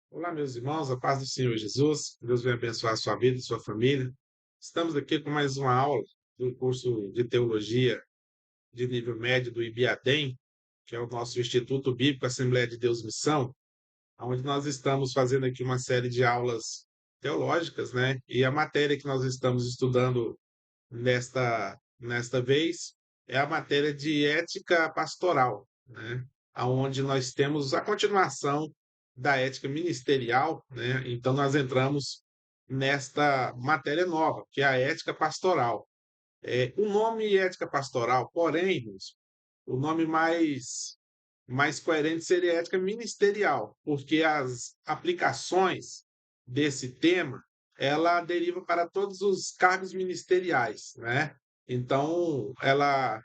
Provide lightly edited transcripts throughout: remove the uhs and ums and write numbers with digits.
Olá, meus irmãos, a paz do Senhor Jesus. Deus venha abençoar a sua vida e sua família. Estamos aqui com mais uma aula do curso de teologia de nível médio do IBIADEM, que é o nosso Instituto Bíblico Assembleia de Deus Missão, onde nós estamos fazendo aqui uma série de aulas teológicas, né? E a matéria que nós estamos estudando nesta vez é a matéria de ética pastoral, né? Aonde nós temos a continuação da ética ministerial, né? Então nós entramos nesta matéria nova, que é a ética pastoral. O nome ética pastoral, porém, irmãos, o nome mais coerente seria ética ministerial, porque as aplicações desse tema, ela deriva para todos os cargos ministeriais, né? Então, ela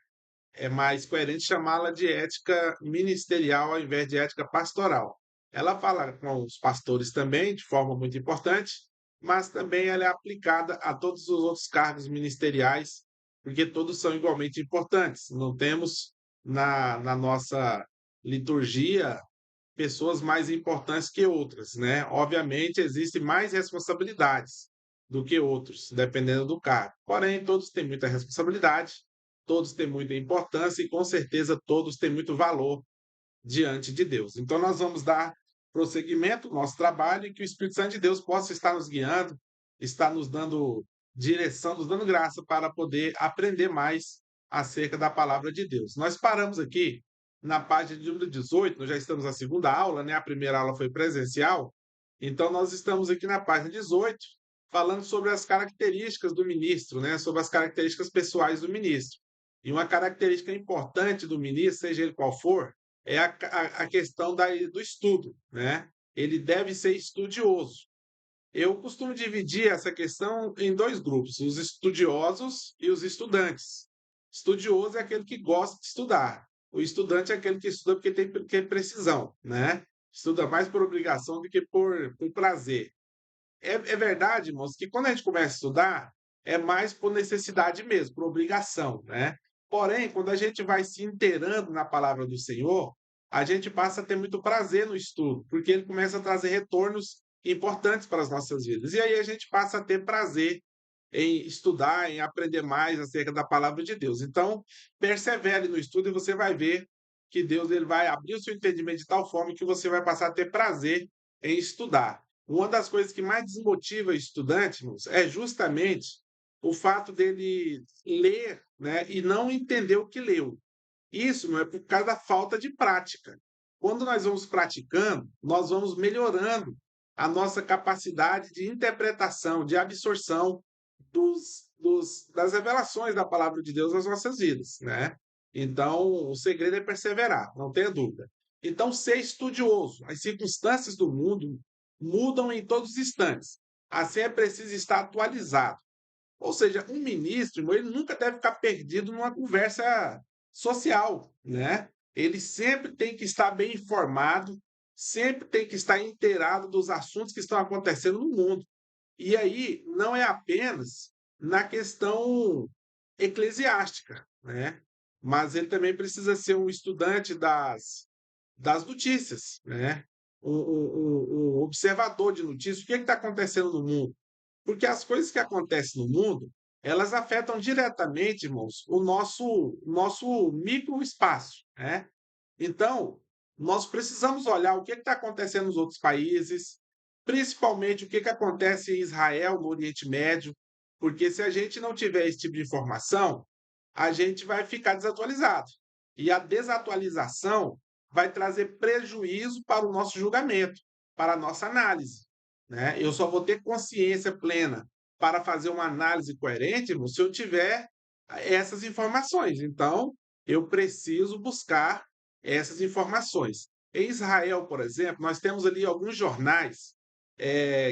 é mais coerente chamá-la de ética ministerial ao invés de ética pastoral. Ela fala com os pastores também, de forma muito importante, mas também ela é aplicada a todos os outros cargos ministeriais, porque todos são igualmente importantes. Não temos na nossa liturgia pessoas mais importantes que outras, né? Obviamente, existem mais responsabilidades do que outros, dependendo do cargo. Porém, todos têm muita responsabilidade, todos têm muita importância e, com certeza, todos têm muito valor diante de Deus. Então, nós vamos dar prosseguimento ao nosso trabalho e que o Espírito Santo de Deus possa estar nos guiando, estar nos dando direção, nos dando graça para poder aprender mais acerca da palavra de Deus. Nós paramos aqui na página de número 18, nós já estamos na segunda aula, né? A primeira aula foi presencial, então nós estamos aqui na página 18, falando sobre as características do ministro, né? Sobre as características pessoais do ministro. E uma característica importante do ministro, seja ele qual for, é a questão do estudo, né? Ele deve ser estudioso. Eu costumo dividir essa questão em dois grupos, os estudiosos e os estudantes. Estudioso é aquele que gosta de estudar. O estudante é aquele que estuda porque tem precisão, né? Estuda mais por obrigação do que por prazer. É verdade, irmãos, que quando a gente começa a estudar, é mais por necessidade mesmo, por obrigação, né? Porém, quando a gente vai se inteirando na palavra do Senhor, a gente passa a ter muito prazer no estudo, porque ele começa a trazer retornos importantes para as nossas vidas. E aí a gente passa a ter prazer em estudar, em aprender mais acerca da palavra de Deus. Então, persevere no estudo e você vai ver que Deus ele vai abrir o seu entendimento de tal forma que você vai passar a ter prazer em estudar. Uma das coisas que mais desmotiva o estudante, irmãos, é justamente o fato dele ler, né, e não entender o que leu. Isso não é por causa da falta de prática. Quando nós vamos praticando, nós vamos melhorando a nossa capacidade de interpretação, de absorção das revelações da palavra de Deus nas nossas vidas, né? Então, o segredo é perseverar, não tenha dúvida. Então, ser estudioso. As circunstâncias do mundo mudam em todos os instantes. Assim, é preciso estar atualizado. Ou seja, um ministro, irmão, ele nunca deve ficar perdido numa conversa social, né? Ele sempre tem que estar bem informado, sempre tem que estar inteirado dos assuntos que estão acontecendo no mundo. E aí não é apenas na questão eclesiástica, né? Mas ele também precisa ser um estudante das notícias, né? Um observador de notícias. O que está acontecendo no mundo? Porque as coisas que acontecem no mundo, elas afetam diretamente, irmãos, o nosso microespaço, né? Então, nós precisamos olhar o que está acontecendo nos outros países, principalmente o que acontece em Israel, no Oriente Médio, porque se a gente não tiver esse tipo de informação, a gente vai ficar desatualizado. E a desatualização vai trazer prejuízo para o nosso julgamento, para a nossa análise, né? Eu só vou ter consciência plena para fazer uma análise coerente, irmão, se eu tiver essas informações. Então, eu preciso buscar essas informações. Em Israel, por exemplo, nós temos ali alguns jornais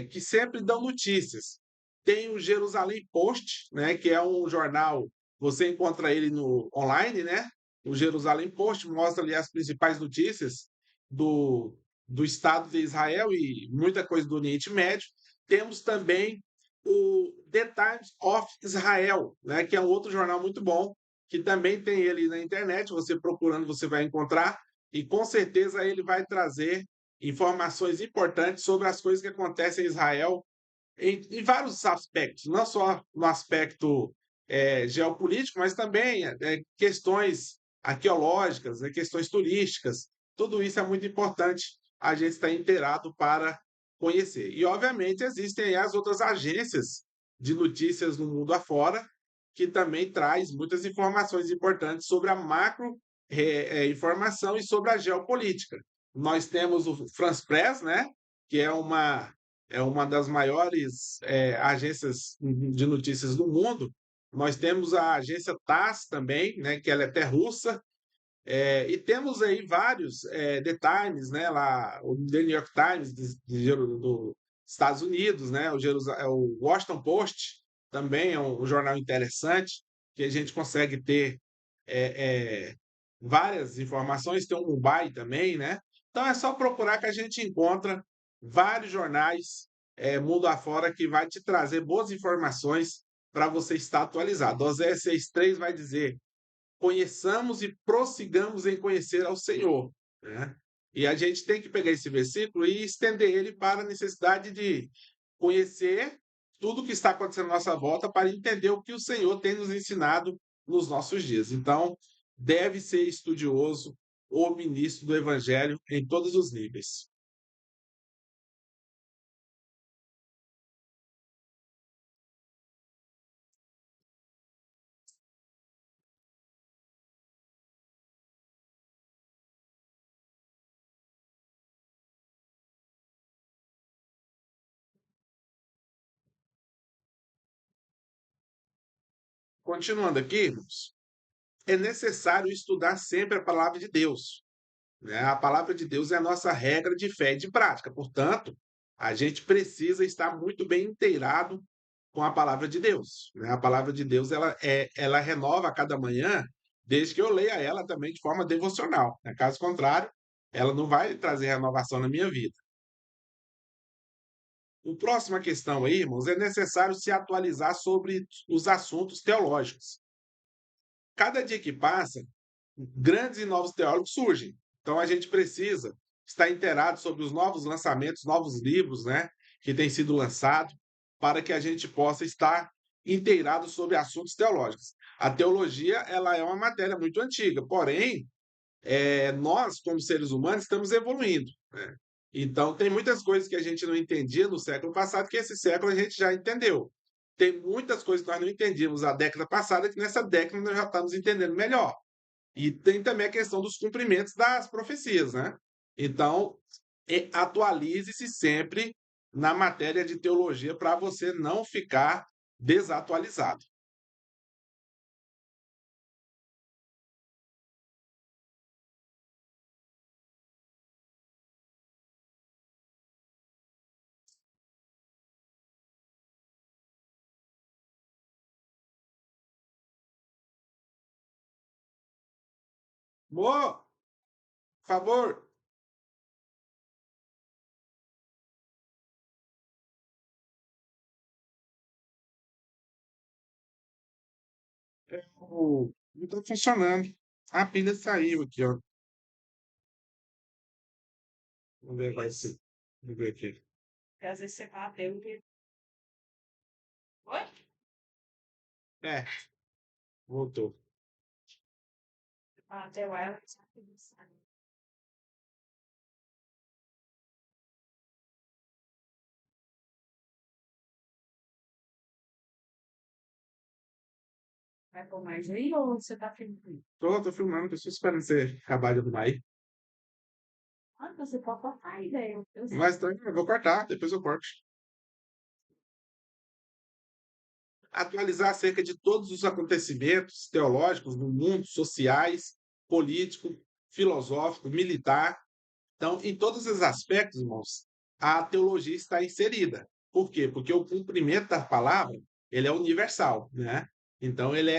que sempre dão notícias. Tem o Jerusalém Post, né, que é um jornal, você encontra ele no online, né? O Jerusalém Post mostra ali as principais notícias do, do Estado de Israel e muita coisa do Oriente Médio. Temos também o The Times of Israel, né, que é um outro jornal muito bom, que também tem ele na internet. Você procurando, você vai encontrar, e com certeza ele vai trazer informações importantes sobre as coisas que acontecem em Israel em vários aspectos, não só no aspecto geopolítico, mas também questões arqueológicas, né, questões turísticas. Tudo isso é muito importante a gente estar inteirado para conhecer. E, obviamente, existem aí as outras agências de notícias no mundo afora, que também traz muitas informações importantes sobre a macro informação e sobre a geopolítica. Nós temos o France Press, né, que é uma das maiores agências de notícias do mundo. Nós temos a agência TASS também, né, que ela é até russa, e temos aí vários The Times, né, lá, o The New York Times dos Estados Unidos, né, o Washington Post também é um jornal interessante que a gente consegue ter é, é, várias informações, tem o Mumbai também, né? Então é só procurar que a gente encontra vários jornais mundo afora que vai te trazer boas informações para você estar atualizado. Oséias 6,3 vai dizer: conheçamos e prossigamos em conhecer ao Senhor, né? E a gente tem que pegar esse versículo e estender ele para a necessidade de conhecer tudo o que está acontecendo à nossa volta para entender o que o Senhor tem nos ensinado nos nossos dias. Então, deve ser estudioso ou ministro do Evangelho em todos os níveis. Continuando aqui, irmãos, é necessário estudar sempre a palavra de Deus, né? A palavra de Deus é a nossa regra de fé e de prática. Portanto, a gente precisa estar muito bem inteirado com a palavra de Deus, né? A palavra de Deus ela renova a cada manhã, desde que eu leia ela também de forma devocional, né? Caso contrário, ela não vai trazer renovação na minha vida. O próxima questão aí, irmãos, é necessário se atualizar sobre os assuntos teológicos. Cada dia que passa, grandes e novos teólogos surgem. Então a gente precisa estar inteirado sobre os novos lançamentos, novos livros, né, que têm sido lançados, para que a gente possa estar inteirado sobre assuntos teológicos. A teologia, ela é uma matéria muito antiga, porém, nós, como seres humanos, estamos evoluindo, né? Então, tem muitas coisas que a gente não entendia no século passado que esse século a gente já entendeu. Tem muitas coisas que nós não entendíamos a década passada que nessa década nós já estamos entendendo melhor. E tem também a questão dos cumprimentos das profecias, né? Então, atualize-se sempre na matéria de teologia para você não ficar desatualizado. Por favor, não está funcionando. A pilha saiu aqui, ó. Vamos ver agora se. Vamos ver aqui. Porque às vezes você bateu e. Oi? É, voltou. Bateu ela e saiu. Vai pôr mais aí ou você tá filmando? Tô filmando, tô só esperando você acabar de arrumar aí. Ah, você pode cortar aí, velho. Eu sei. Mas tá, eu vou cortar, depois eu corto. Atualizar acerca de todos os acontecimentos teológicos no mundo, sociais, político, filosófico, militar. Então, em todos esses aspectos, irmãos, a teologia está inserida. Por quê? Porque o cumprimento da palavra, ele é universal, né? Então, ele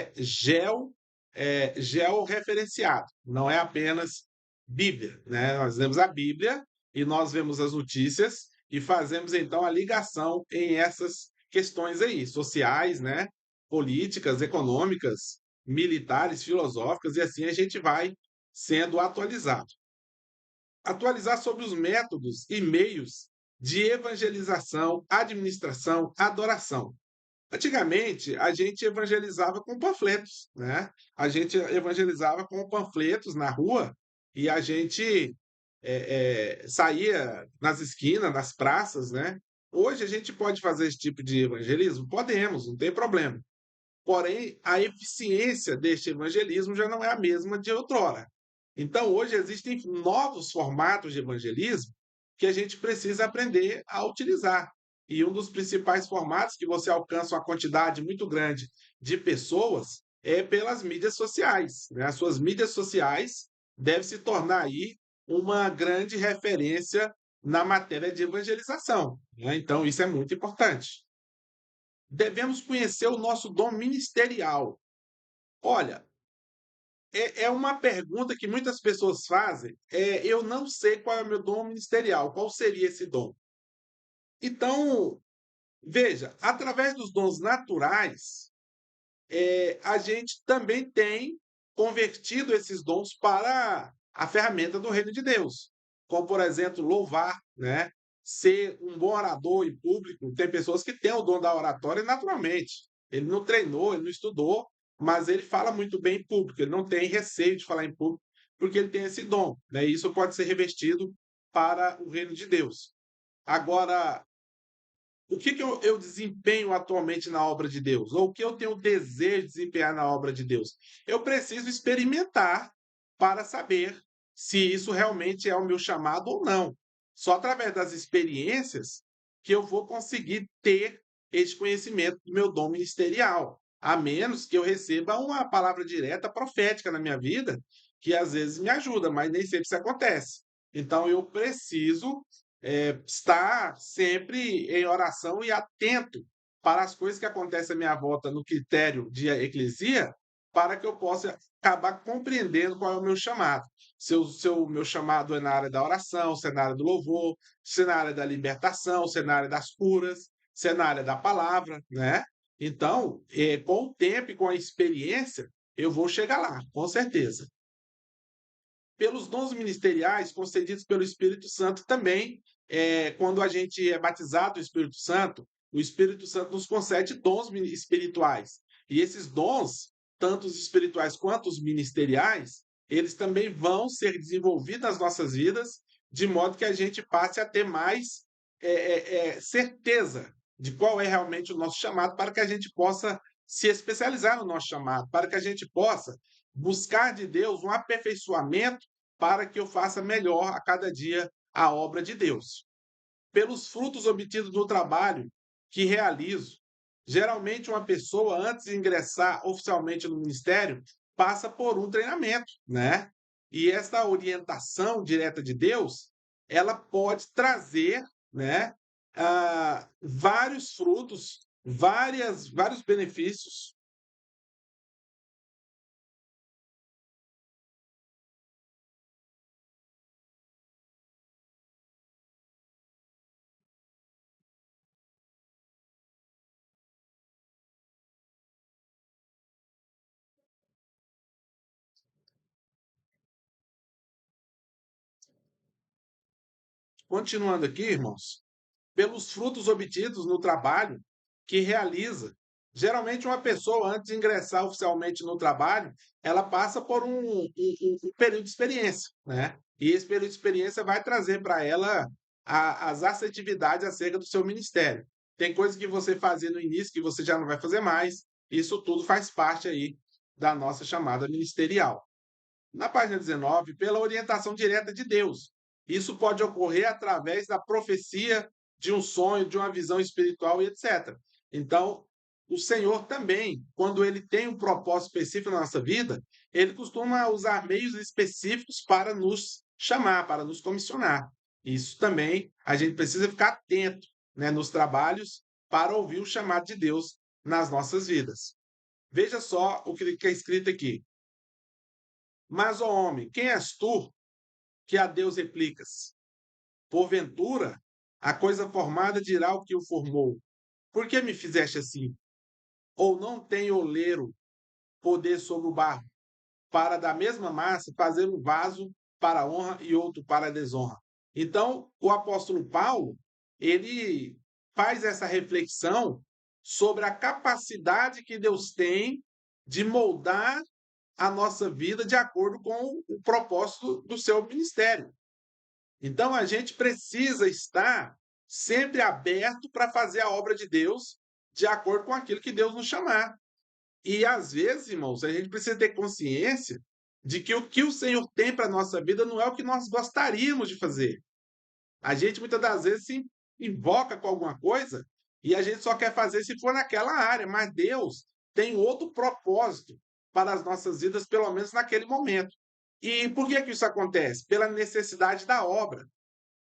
georreferenciado, não é apenas Bíblia, né? Nós lemos a Bíblia e nós vemos as notícias e fazemos, então, a ligação em essas questões aí, sociais, né? Políticas, econômicas, militares, filosóficas, e assim a gente vai sendo atualizado. atualizar sobre os métodos e meios de evangelização, administração, adoração. Antigamente, a gente evangelizava com panfletos, né? A gente evangelizava com panfletos na rua e a gente saía nas esquinas, nas praças, né? Hoje a gente pode fazer esse tipo de evangelismo? Podemos, não tem problema. Porém, a eficiência deste evangelismo já não é a mesma de outrora. Então, hoje existem novos formatos de evangelismo que a gente precisa aprender a utilizar. E um dos principais formatos que você alcança uma quantidade muito grande de pessoas é pelas mídias sociais, né? As suas mídias sociais devem se tornar aí uma grande referência na matéria de evangelização, né? Então, isso é muito importante. Devemos conhecer o nosso dom ministerial. Olha, é uma pergunta que muitas pessoas fazem. Eu não sei qual é o meu dom ministerial, qual seria esse dom? Então, veja, através dos dons naturais, a gente também tem convertido esses dons para a ferramenta do reino de Deus, como, por exemplo, louvar, né? Ser um bom orador em público. Tem pessoas que têm o dom da oratória naturalmente. Ele não treinou, ele não estudou, mas ele fala muito bem em público. Ele não tem receio de falar em público, porque ele tem esse dom, né? E isso pode ser revestido para o reino de Deus. Agora, o que que eu desempenho atualmente na obra de Deus? Ou o que eu tenho desejo de desempenhar na obra de Deus? Eu preciso experimentar para saber se isso realmente é o meu chamado ou não. Só através das experiências que eu vou conseguir ter esse conhecimento do meu dom ministerial, a menos que eu receba uma palavra direta profética na minha vida, que às vezes me ajuda, mas nem sempre isso acontece. Então eu preciso estar sempre em oração e atento para as coisas que acontecem à minha volta no critério de eclesia, para que eu possa acabar compreendendo qual é o meu chamado. Se o meu chamado é na área da oração, se é na área do louvor, se é na área da libertação, se é na área das curas, se é na área da palavra, né? Então, com o tempo e com a experiência, eu vou chegar lá, com certeza. Pelos dons ministeriais concedidos pelo Espírito Santo também, quando a gente é batizado do Espírito Santo, o Espírito Santo nos concede dons espirituais. E esses dons, tanto os espirituais quanto os ministeriais, eles também vão ser desenvolvidos nas nossas vidas, de modo que a gente passe a ter mais certeza de qual é realmente o nosso chamado, para que a gente possa se especializar no nosso chamado, para que a gente possa buscar de Deus um aperfeiçoamento para que eu faça melhor a cada dia a obra de Deus. Pelos frutos obtidos no trabalho que realizo, geralmente uma pessoa, antes de ingressar oficialmente no ministério, passa por um treinamento, né? E essa orientação direta de Deus, ela pode trazer, né, vários frutos, vários benefícios. Continuando aqui, irmãos, pelos frutos obtidos no trabalho que realiza. Geralmente, uma pessoa, antes de ingressar oficialmente no trabalho, ela passa por um período de experiência, né? E esse período de experiência vai trazer para ela as assertividades acerca do seu ministério. Tem coisas que você fazia no início que você já não vai fazer mais. Isso tudo faz parte aí da nossa chamada ministerial. Na página 19, pela orientação direta de Deus. Isso pode ocorrer através da profecia, de um sonho, de uma visão espiritual e etc. Então, o Senhor também, quando ele tem um propósito específico na nossa vida, ele costuma usar meios específicos para nos chamar, para nos comissionar. Isso também a gente precisa ficar atento, né, nos trabalhos para ouvir o chamado de Deus nas nossas vidas. Veja só o que é escrito aqui. Mas, ó homem, quem és tu que a Deus replicas? Porventura, a coisa formada dirá o que o formou. Por que me fizeste assim? Ou não tem oleiro poder sobre o barro, para da mesma massa fazer um vaso para a honra e outro para a desonra. Então, o apóstolo Paulo, ele faz essa reflexão sobre a capacidade que Deus tem de moldar a nossa vida de acordo com o propósito do seu ministério. Então, a gente precisa estar sempre aberto para fazer a obra de Deus de acordo com aquilo que Deus nos chamar. E às vezes, irmãos, a gente precisa ter consciência de que o Senhor tem para a nossa vida não é o que nós gostaríamos de fazer. A gente muitas das vezes se invoca com alguma coisa e a gente só quer fazer se for naquela área, mas Deus tem outro propósito para as nossas vidas, pelo menos naquele momento. E por que que isso acontece? Pela necessidade da obra.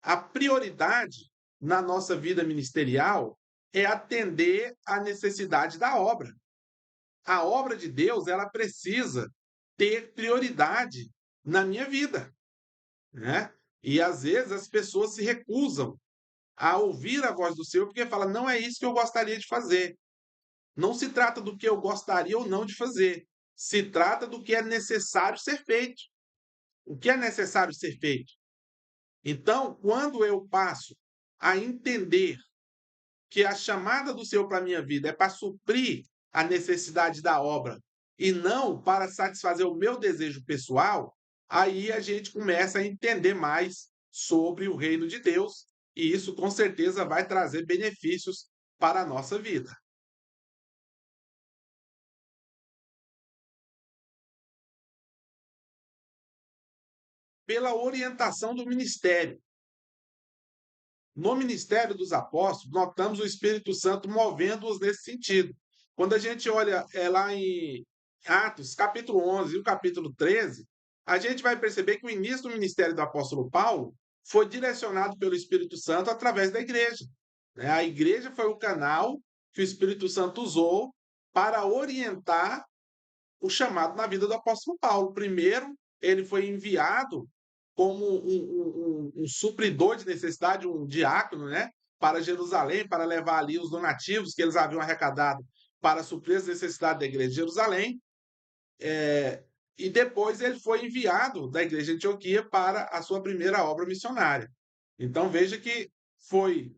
A prioridade na nossa vida ministerial é atender à necessidade da obra. A obra de Deus, ela precisa ter prioridade na minha vida, né? E às vezes as pessoas se recusam a ouvir a voz do Senhor porque fala, não é isso que eu gostaria de fazer. Não se trata do que eu gostaria ou não de fazer. Se trata do que é necessário ser feito. O que é necessário ser feito? Então, quando eu passo a entender que a chamada do Senhor para a minha vida é para suprir a necessidade da obra e não para satisfazer o meu desejo pessoal, aí a gente começa a entender mais sobre o reino de Deus e isso com certeza vai trazer benefícios para a nossa vida. Pela orientação do ministério. No ministério dos apóstolos, notamos o Espírito Santo movendo-os nesse sentido. Quando a gente olha lá em Atos, capítulo 11 e o capítulo 13, a gente vai perceber que o início do ministério do apóstolo Paulo foi direcionado pelo Espírito Santo através da igreja, né? A igreja foi o canal que o Espírito Santo usou para orientar o chamado na vida do apóstolo Paulo. Primeiro, ele foi enviado como um supridor de necessidade, um diácono, né, para Jerusalém, para levar ali os donativos que eles haviam arrecadado para suprir as necessidades da igreja de Jerusalém. E depois ele foi enviado da igreja de Antioquia para a sua primeira obra missionária. Então veja que foi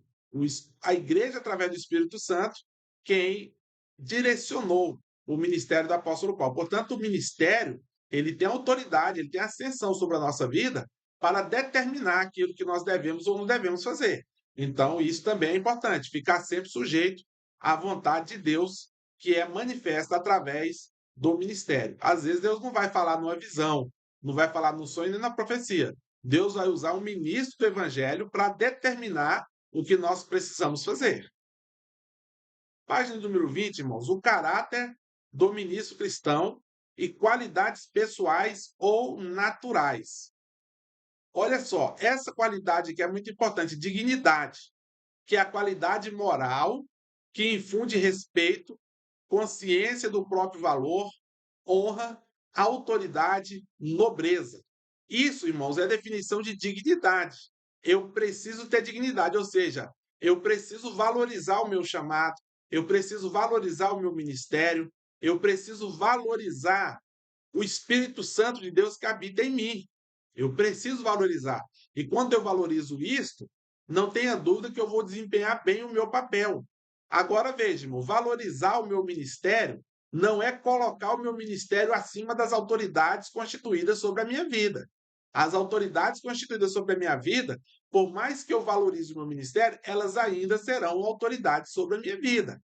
a igreja, através do Espírito Santo, quem direcionou o ministério do apóstolo Paulo. Portanto, o ministério ele tem autoridade, ele tem ascensão sobre a nossa vida para determinar aquilo que nós devemos ou não devemos fazer. Então, isso também é importante, ficar sempre sujeito à vontade de Deus, que é manifesta através do ministério. Às vezes, Deus não vai falar numa visão, não vai falar no sonho nem na profecia. Deus vai usar um ministro do evangelho para determinar o que nós precisamos fazer. Página número 20, irmãos, o caráter do ministro cristão e qualidades pessoais ou naturais. Olha só, essa qualidade aqui é muito importante, dignidade, que é a qualidade moral que infunde respeito, consciência do próprio valor, honra, autoridade, nobreza. Isso, irmãos, é a definição de dignidade. Eu preciso ter dignidade, ou seja, eu preciso valorizar o meu chamado, eu preciso valorizar o meu ministério, eu preciso valorizar o Espírito Santo de Deus que habita em mim. Eu preciso valorizar. E quando eu valorizo isto, não tenha dúvida que eu vou desempenhar bem o meu papel. Agora veja, irmão, valorizar o meu ministério não é colocar o meu ministério acima das autoridades constituídas sobre a minha vida. As autoridades constituídas sobre a minha vida, por mais que eu valorize o meu ministério, elas ainda serão autoridades sobre a minha vida.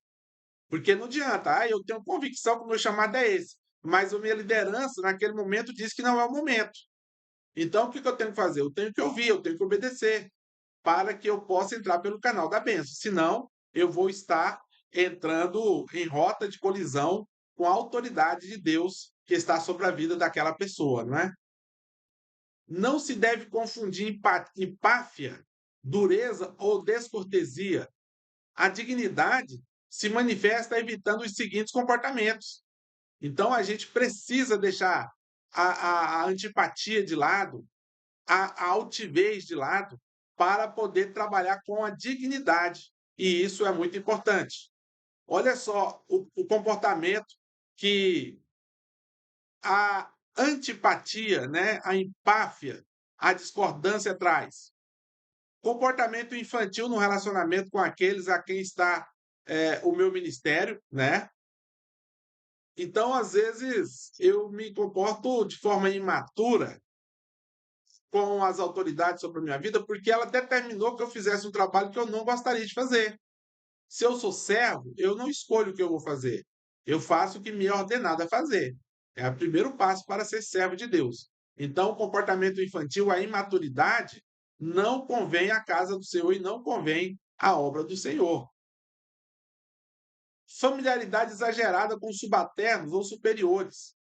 Porque não adianta, eu tenho convicção que o meu chamado é esse, mas a minha liderança naquele momento diz que não é o momento. Então, o que eu tenho que fazer? Eu tenho que ouvir, eu tenho que obedecer, para que eu possa entrar pelo canal da bênção. Senão, eu vou estar entrando em rota de colisão com a autoridade de Deus que está sobre a vida daquela pessoa, não é? Não se deve confundir empáfia, dureza ou descortesia. A dignidade se manifesta evitando os seguintes comportamentos. Então, a gente precisa deixar a antipatia de lado, a altivez de lado, para poder trabalhar com a dignidade. E isso é muito importante. Olha só o comportamento que a antipatia, né, a empáfia, a discordância traz? Comportamento infantil no relacionamento com aqueles a quem está o meu ministério, né? Então, às vezes, eu me comporto de forma imatura com as autoridades sobre a minha vida, porque ela determinou que eu fizesse um trabalho que eu não gostaria de fazer. Se eu sou servo, eu não escolho o que eu vou fazer. Eu faço o que me é ordenado a fazer. É o primeiro passo para ser servo de Deus. Então, o comportamento infantil, a imaturidade, não convém à casa do Senhor e não convém à obra do Senhor. Familiaridade exagerada com subalternos ou superiores.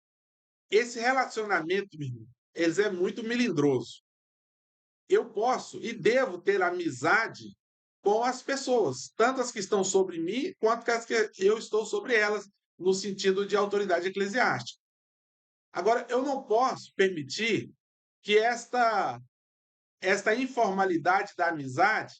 Esse relacionamento, meu irmão, ele é muito melindroso. Eu posso e devo ter amizade com as pessoas, tanto as que estão sobre mim, quanto as que eu estou sobre elas, no sentido de autoridade eclesiástica. Agora, eu não posso permitir que esta informalidade da amizade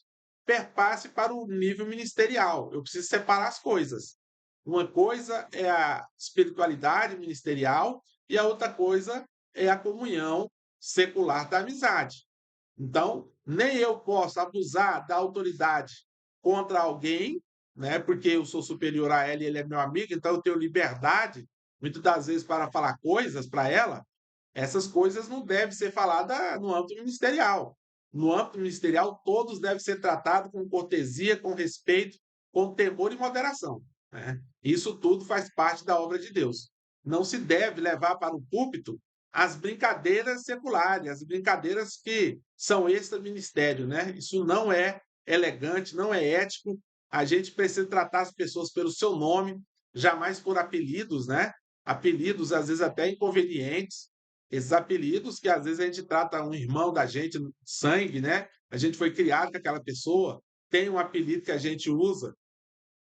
perpasse para o nível ministerial. Eu preciso separar as coisas. Uma coisa é a espiritualidade ministerial e a outra coisa é a comunhão secular da amizade. Então, nem eu posso abusar da autoridade contra alguém, né? Porque eu sou superior a ela e ele é meu amigo, então eu tenho liberdade, muitas das vezes, para falar coisas para ela. Essas coisas não devem ser faladas no âmbito ministerial. No âmbito ministerial, todos devem ser tratados com cortesia, com respeito, com temor e moderação, né? Isso tudo faz parte da obra de Deus. Não se deve levar para o púlpito as brincadeiras seculares, as brincadeiras que são extra-ministério, né? Isso não é elegante, não é ético. A gente precisa tratar as pessoas pelo seu nome, jamais por apelidos, né? Apelidos, às vezes, até inconvenientes. Esses apelidos que, às vezes, a gente trata um irmão da gente, sangue, né? A gente foi criado com aquela pessoa, tem um apelido que a gente usa.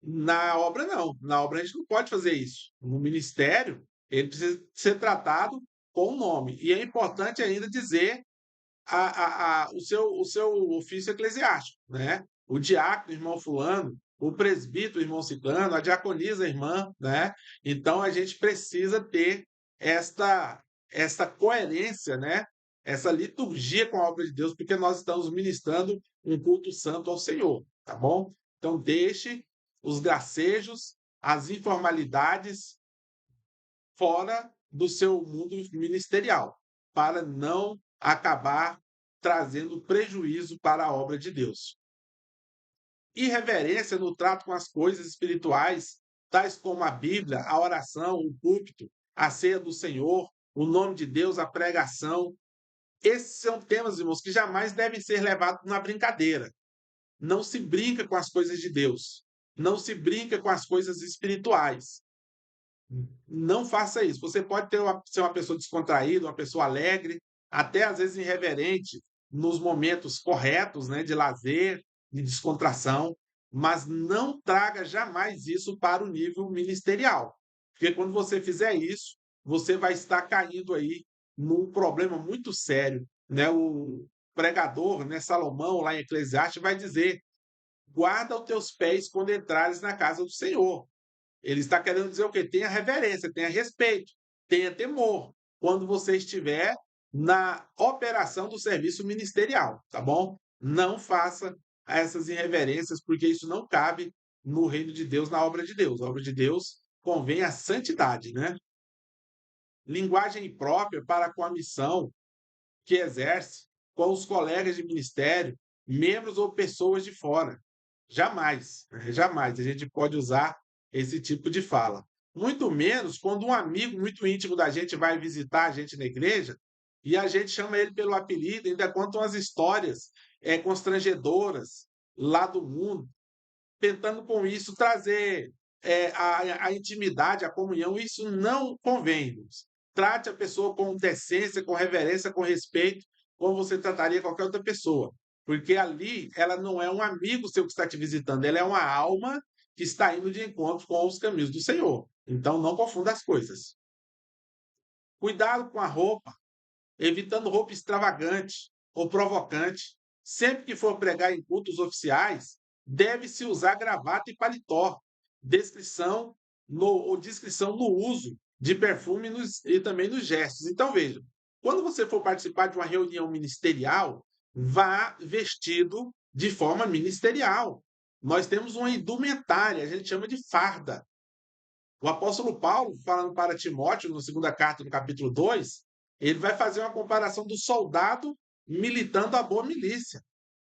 Na obra, não. Na obra, a gente não pode fazer isso. No ministério, ele precisa ser tratado com o nome. E é importante ainda dizer o seu ofício eclesiástico, né? O diácono, irmão fulano, o presbítero, irmão ciclano, a diaconisa, irmã, né? Então, a gente precisa ter esta coerência, né? Essa liturgia com a obra de Deus, porque nós estamos ministrando um culto santo ao Senhor, tá bom? Então, deixe os gracejos, as informalidades fora do seu mundo ministerial, para não acabar trazendo prejuízo para a obra de Deus. Irreverência no trato com as coisas espirituais, tais como a Bíblia, a oração, o púlpito, a ceia do Senhor, o nome de Deus, a pregação. Esses são temas, irmãos, que jamais devem ser levados na brincadeira. Não se brinca com as coisas de Deus. Não se brinca com as coisas espirituais. Não faça isso. Você pode ser uma pessoa descontraída, uma pessoa alegre, até às vezes irreverente, nos momentos corretos, né, de lazer, de descontração, mas não traga jamais isso para o nível ministerial. Porque quando você fizer isso, você vai estar caindo aí num problema muito sério, né? O pregador, né, Salomão, lá em Eclesiastes, vai dizer: guarda os teus pés quando entrares na casa do Senhor. Ele está querendo dizer o quê? Tenha reverência, tenha respeito, tenha temor quando você estiver na operação do serviço ministerial, tá bom? Não faça essas irreverências, porque isso não cabe no reino de Deus, na obra de Deus. A obra de Deus convém a santidade, né? Linguagem própria para com a missão que exerce, com os colegas de ministério, membros ou pessoas de fora. Jamais, jamais a gente pode usar esse tipo de fala. Muito menos quando um amigo muito íntimo da gente vai visitar a gente na igreja e a gente chama ele pelo apelido, ainda conta umas histórias constrangedoras lá do mundo, tentando com isso trazer a intimidade, a comunhão. Isso não convém, irmãos. Trate a pessoa com decência, com reverência, com respeito, como você trataria qualquer outra pessoa. Porque ali ela não é um amigo seu que está te visitando, ela é uma alma que está indo de encontro com os caminhos do Senhor. Então não confunda as coisas. Cuidado com a roupa, evitando roupa extravagante ou provocante. Sempre que for pregar em cultos oficiais, deve-se usar gravata e paletó. Descrição ou discrição no uso de perfume e também nos gestos. Então, veja, Quando você for participar de uma reunião ministerial, vá vestido de forma ministerial. Nós temos uma indumentária, a gente chama de farda. O apóstolo Paulo, falando para Timóteo, na segunda carta, no capítulo 2, ele vai fazer uma comparação do soldado militando a boa milícia.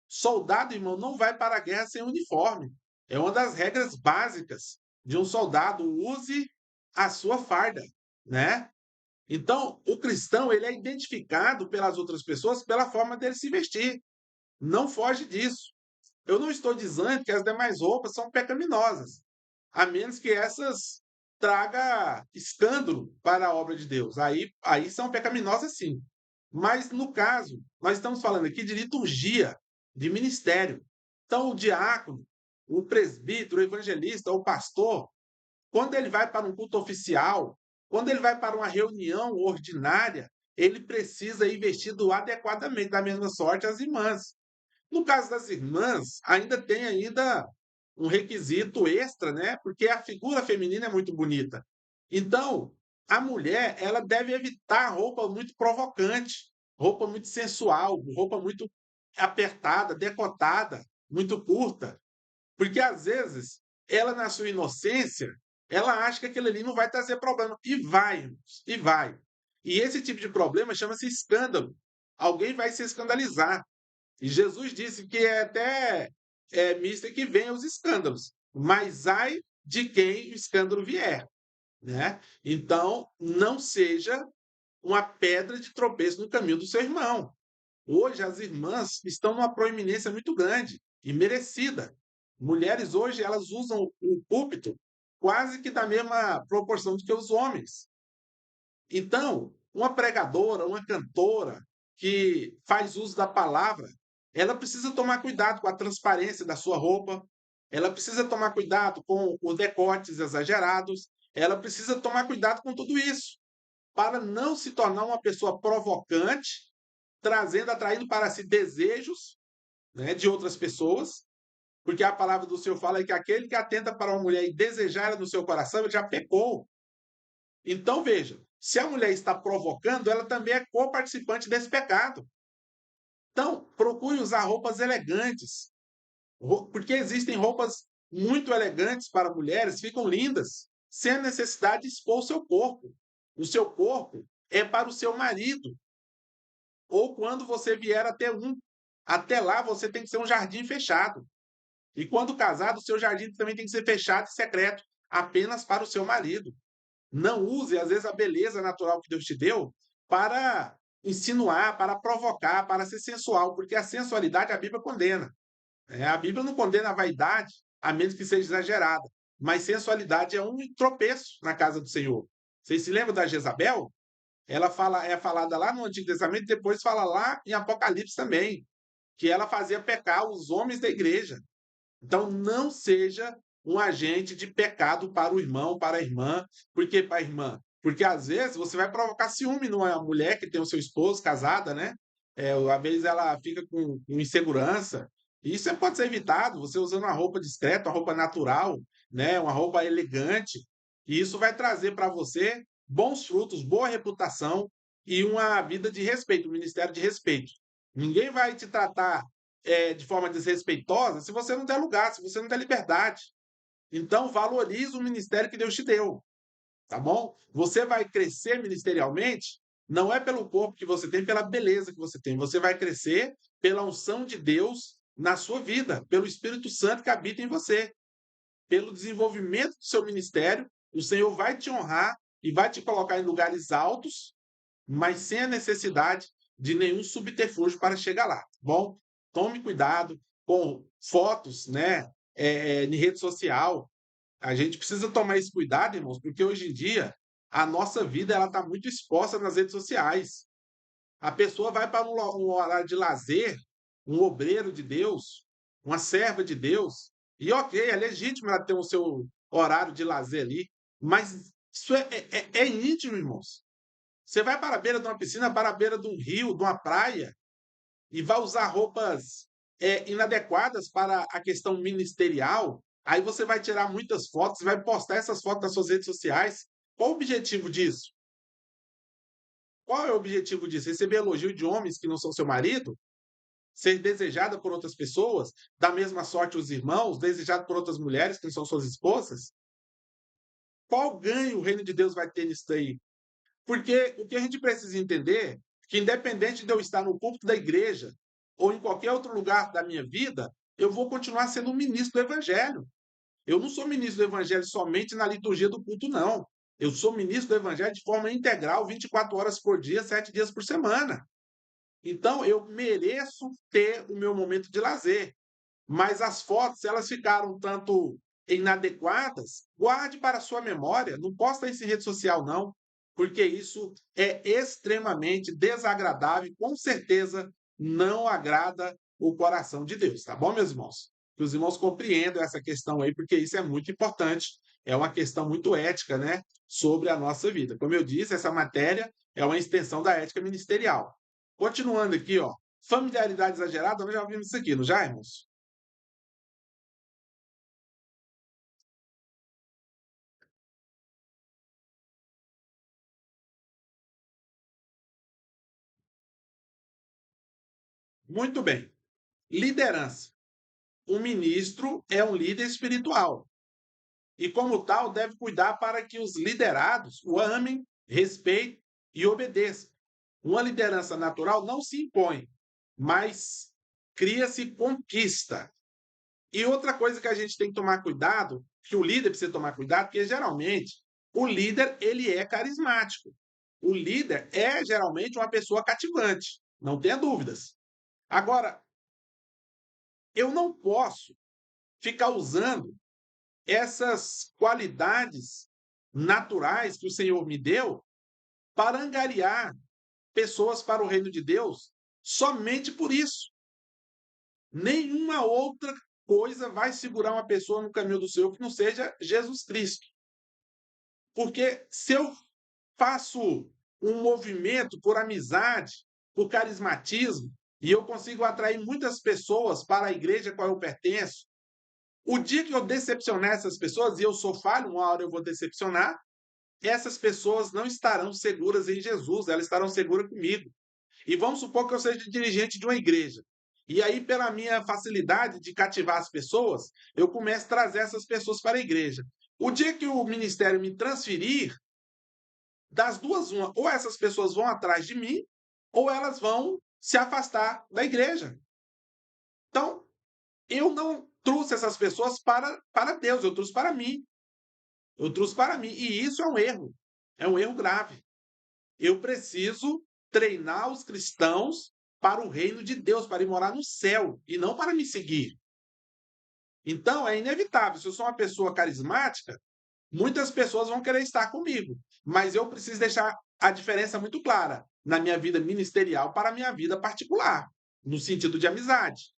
Soldado, irmão, não vai para a guerra sem uniforme. É uma das regras básicas de um soldado. Use a sua farda, né? Então, o cristão, ele é identificado pelas outras pessoas pela forma dele se vestir. Não foge disso. Eu não estou dizendo que as demais roupas são pecaminosas, a menos que essas traga escândalo para a obra de Deus. Aí são pecaminosas sim. Mas no caso, nós estamos falando aqui de liturgia, de ministério. Então, o diácono, o presbítero, o evangelista, o pastor, quando ele vai para um culto oficial, quando ele vai para uma reunião ordinária, ele precisa ir vestido adequadamente, da mesma sorte as irmãs. No caso das irmãs, ainda um requisito extra, né? Porque a figura feminina é muito bonita. Então, a mulher, ela deve evitar roupa muito provocante, roupa muito sensual, roupa muito apertada, decotada, muito curta, porque às vezes ela na sua inocência, ela acha que aquilo ali não vai trazer problema e vai, irmãos, e vai. E esse tipo de problema chama-se escândalo. Alguém vai se escandalizar. E Jesus disse que é mista que venham os escândalos, mas ai de quem o escândalo vier, né? Então, não seja uma pedra de tropeço no caminho do seu irmão. Hoje as irmãs estão numa proeminência muito grande e merecida. Mulheres hoje elas usam o púlpito quase que da mesma proporção do que os homens. Então, uma pregadora, uma cantora que faz uso da palavra, ela precisa tomar cuidado com a transparência da sua roupa, ela precisa tomar cuidado com os decotes exagerados, ela precisa tomar cuidado com tudo isso, para não se tornar uma pessoa provocante, atraindo para si desejos, né, de outras pessoas, porque a palavra do Senhor fala que aquele que atenta para uma mulher e desejar ela no seu coração, ele já pecou. Então, veja, se a mulher está provocando, ela também é co-participante desse pecado. Então, procure usar roupas elegantes, porque existem roupas muito elegantes para mulheres, ficam lindas, sem a necessidade de expor o seu corpo. O seu corpo é para o seu marido, ou quando você vier a ter um. Até lá, você tem que ser um jardim fechado. E quando casado, o seu jardim também tem que ser fechado e secreto, apenas para o seu marido. Não use, às vezes, a beleza natural que Deus te deu para insinuar, para provocar, para ser sensual, porque a sensualidade a Bíblia condena. A Bíblia não condena a vaidade, a menos que seja exagerada. Mas sensualidade é um tropeço na casa do Senhor. Vocês se lembram da Jezabel? Ela é falada lá no Antigo Testamento, depois fala lá em Apocalipse também, que ela fazia pecar os homens da igreja. Então, não seja um agente de pecado para o irmão, para a irmã. Por que para a irmã? Porque às vezes você vai provocar ciúme numa mulher que tem o seu esposo casada, né? Às vezes ela fica com insegurança. Isso pode ser evitado, você usando uma roupa discreta, uma roupa natural, né? Uma roupa elegante. E isso vai trazer para você bons frutos, boa reputação e uma vida de respeito, um ministério de respeito. Ninguém vai te tratar de forma desrespeitosa se você não der lugar, se você não der liberdade. Então, valorize o ministério que Deus te deu, tá bom? Você vai crescer ministerialmente, não é pelo corpo que você tem, pela beleza que você tem. Você vai crescer pela unção de Deus na sua vida, pelo Espírito Santo que habita em você, pelo desenvolvimento do seu ministério. O Senhor vai te honrar e vai te colocar em lugares altos, mas sem a necessidade de nenhum subterfúgio para chegar lá, tá bom? Tome cuidado com fotos, né, em rede social. A gente precisa tomar esse cuidado, irmãos, porque hoje em dia a nossa vida ela está muito exposta nas redes sociais. A pessoa vai para um horário de lazer, um obreiro de Deus, uma serva de Deus, e ok, é legítimo ela ter o seu horário de lazer ali, mas isso é íntimo, irmãos. Você vai para a beira de uma piscina, para a beira de um rio, de uma praia, e vai usar roupas inadequadas para a questão ministerial, aí você vai tirar muitas fotos, vai postar essas fotos nas suas redes sociais. Qual o objetivo disso? Qual é o objetivo disso? Receber elogio de homens que não são seu marido? Ser desejada por outras pessoas? Da mesma sorte os irmãos? Desejado por outras mulheres que não são suas esposas? Qual ganho o reino de Deus vai ter nisso aí? Porque o que a gente precisa entender é que, independente de eu estar no púlpito da igreja ou em qualquer outro lugar da minha vida, eu vou continuar sendo um ministro do evangelho. Eu não sou ministro do evangelho somente na liturgia do culto, não. Eu sou ministro do evangelho de forma integral, 24 horas por dia, 7 dias por semana. Então, eu mereço ter o meu momento de lazer. Mas as fotos, se elas ficaram um tanto inadequadas, guarde para a sua memória. Não posta isso em rede social, não, porque isso é extremamente desagradável e com certeza não agrada o coração de Deus, tá bom, meus irmãos? Que os irmãos compreendam essa questão aí, porque isso é muito importante. É uma questão muito ética, né, sobre a nossa vida. Como eu disse, essa matéria é uma extensão da ética ministerial. Continuando aqui, ó, familiaridade exagerada, nós já vimos isso aqui, não já, irmãos? Muito bem. Liderança. Um ministro é um líder espiritual e, como tal, deve cuidar para que os liderados o amem, respeitem e obedeçam. Uma liderança natural não se impõe, mas cria-se conquista. E outra coisa que a gente tem que tomar cuidado, que o líder precisa tomar cuidado, porque geralmente o líder ele é carismático. O líder é geralmente uma pessoa cativante, não tenha dúvidas. Agora, eu não posso ficar usando essas qualidades naturais que o Senhor me deu para angariar pessoas para o reino de Deus somente por isso. Nenhuma outra coisa vai segurar uma pessoa no caminho do Senhor que não seja Jesus Cristo. Porque se eu faço um movimento por amizade, por carismatismo, e eu consigo atrair muitas pessoas para a igreja a qual eu pertenço, o dia que eu decepcionar essas pessoas, e eu sou falho, uma hora eu vou decepcionar, essas pessoas não estarão seguras em Jesus, elas estarão seguras comigo. E vamos supor que eu seja dirigente de uma igreja. E aí, pela minha facilidade de cativar as pessoas, eu começo a trazer essas pessoas para a igreja. O dia que o ministério me transferir, das duas, uma, ou essas pessoas vão atrás de mim, ou elas vão se afastar da igreja. Então, eu não trouxe essas pessoas para Deus, eu trouxe para mim. Eu trouxe para mim. E isso é um erro grave. Eu preciso treinar os cristãos para o reino de Deus, para ir morar no céu e não para me seguir. Então, é inevitável. Se eu sou uma pessoa carismática, muitas pessoas vão querer estar comigo, mas eu preciso deixar a diferença muito clara na minha vida ministerial para a minha vida particular, no sentido de amizade,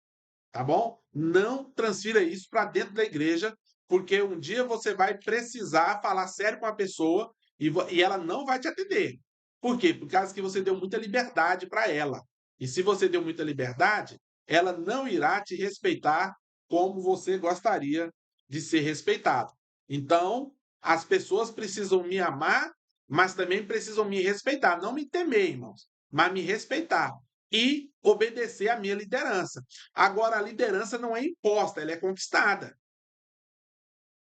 tá bom? Não transfira isso para dentro da igreja, porque um dia você vai precisar falar sério com a pessoa e ela não vai te atender. Por quê? Por causa que você deu muita liberdade para ela. E se você deu muita liberdade, ela não irá te respeitar como você gostaria de ser respeitado. Então, as pessoas precisam me amar, mas também precisam me respeitar. Não me temer, irmãos, mas me respeitar e obedecer à minha liderança. Agora, a liderança não é imposta, ela é conquistada.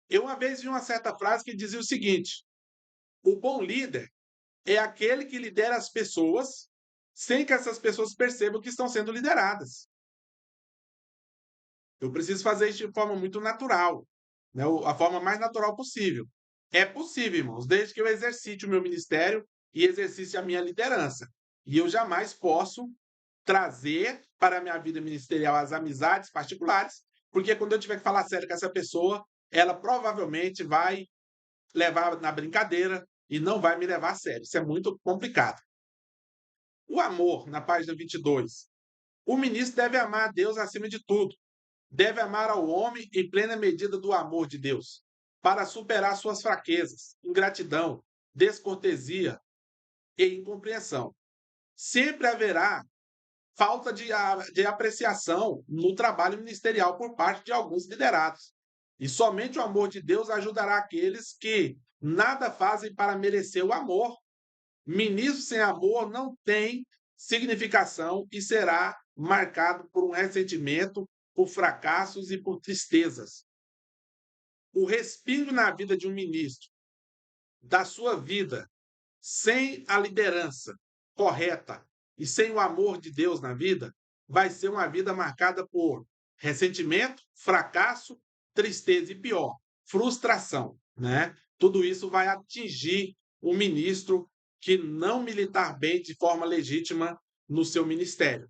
Eu uma vez vi uma certa frase que dizia o seguinte: o bom líder é aquele que lidera as pessoas sem que essas pessoas percebam que estão sendo lideradas. Eu preciso fazer isso de forma muito natural, né? A forma mais natural possível. É possível, irmãos, desde que eu exercite o meu ministério e exercite a minha liderança. E eu jamais posso trazer para a minha vida ministerial as amizades particulares, porque quando eu tiver que falar sério com essa pessoa, ela provavelmente vai levar na brincadeira e não vai me levar a sério. Isso é muito complicado. O amor, na página 22. O ministro deve amar a Deus acima de tudo. Deve amar ao homem em plena medida do amor de Deus, para superar suas fraquezas, ingratidão, descortesia e incompreensão. Sempre haverá falta de apreciação no trabalho ministerial por parte de alguns liderados. E somente o amor de Deus ajudará aqueles que nada fazem para merecer o amor. Ministro sem amor não tem significação e será marcado por um ressentimento, por fracassos e por tristezas. O respiro na vida de um ministro, da sua vida, sem a liderança correta e sem o amor de Deus na vida, vai ser uma vida marcada por ressentimento, fracasso, tristeza e pior, frustração, né? Tudo isso vai atingir o ministro que não militar bem de forma legítima no seu ministério.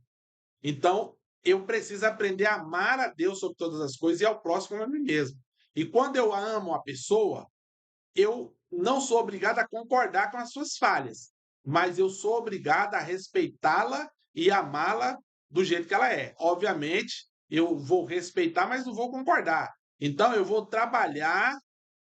Então, eu preciso aprender a amar a Deus sobre todas as coisas e ao próximo como a mim mesmo. E quando eu amo a pessoa, eu não sou obrigado a concordar com as suas falhas, mas eu sou obrigado a respeitá-la e amá-la do jeito que ela é. Obviamente, eu vou respeitar, mas não vou concordar. Então, eu vou trabalhar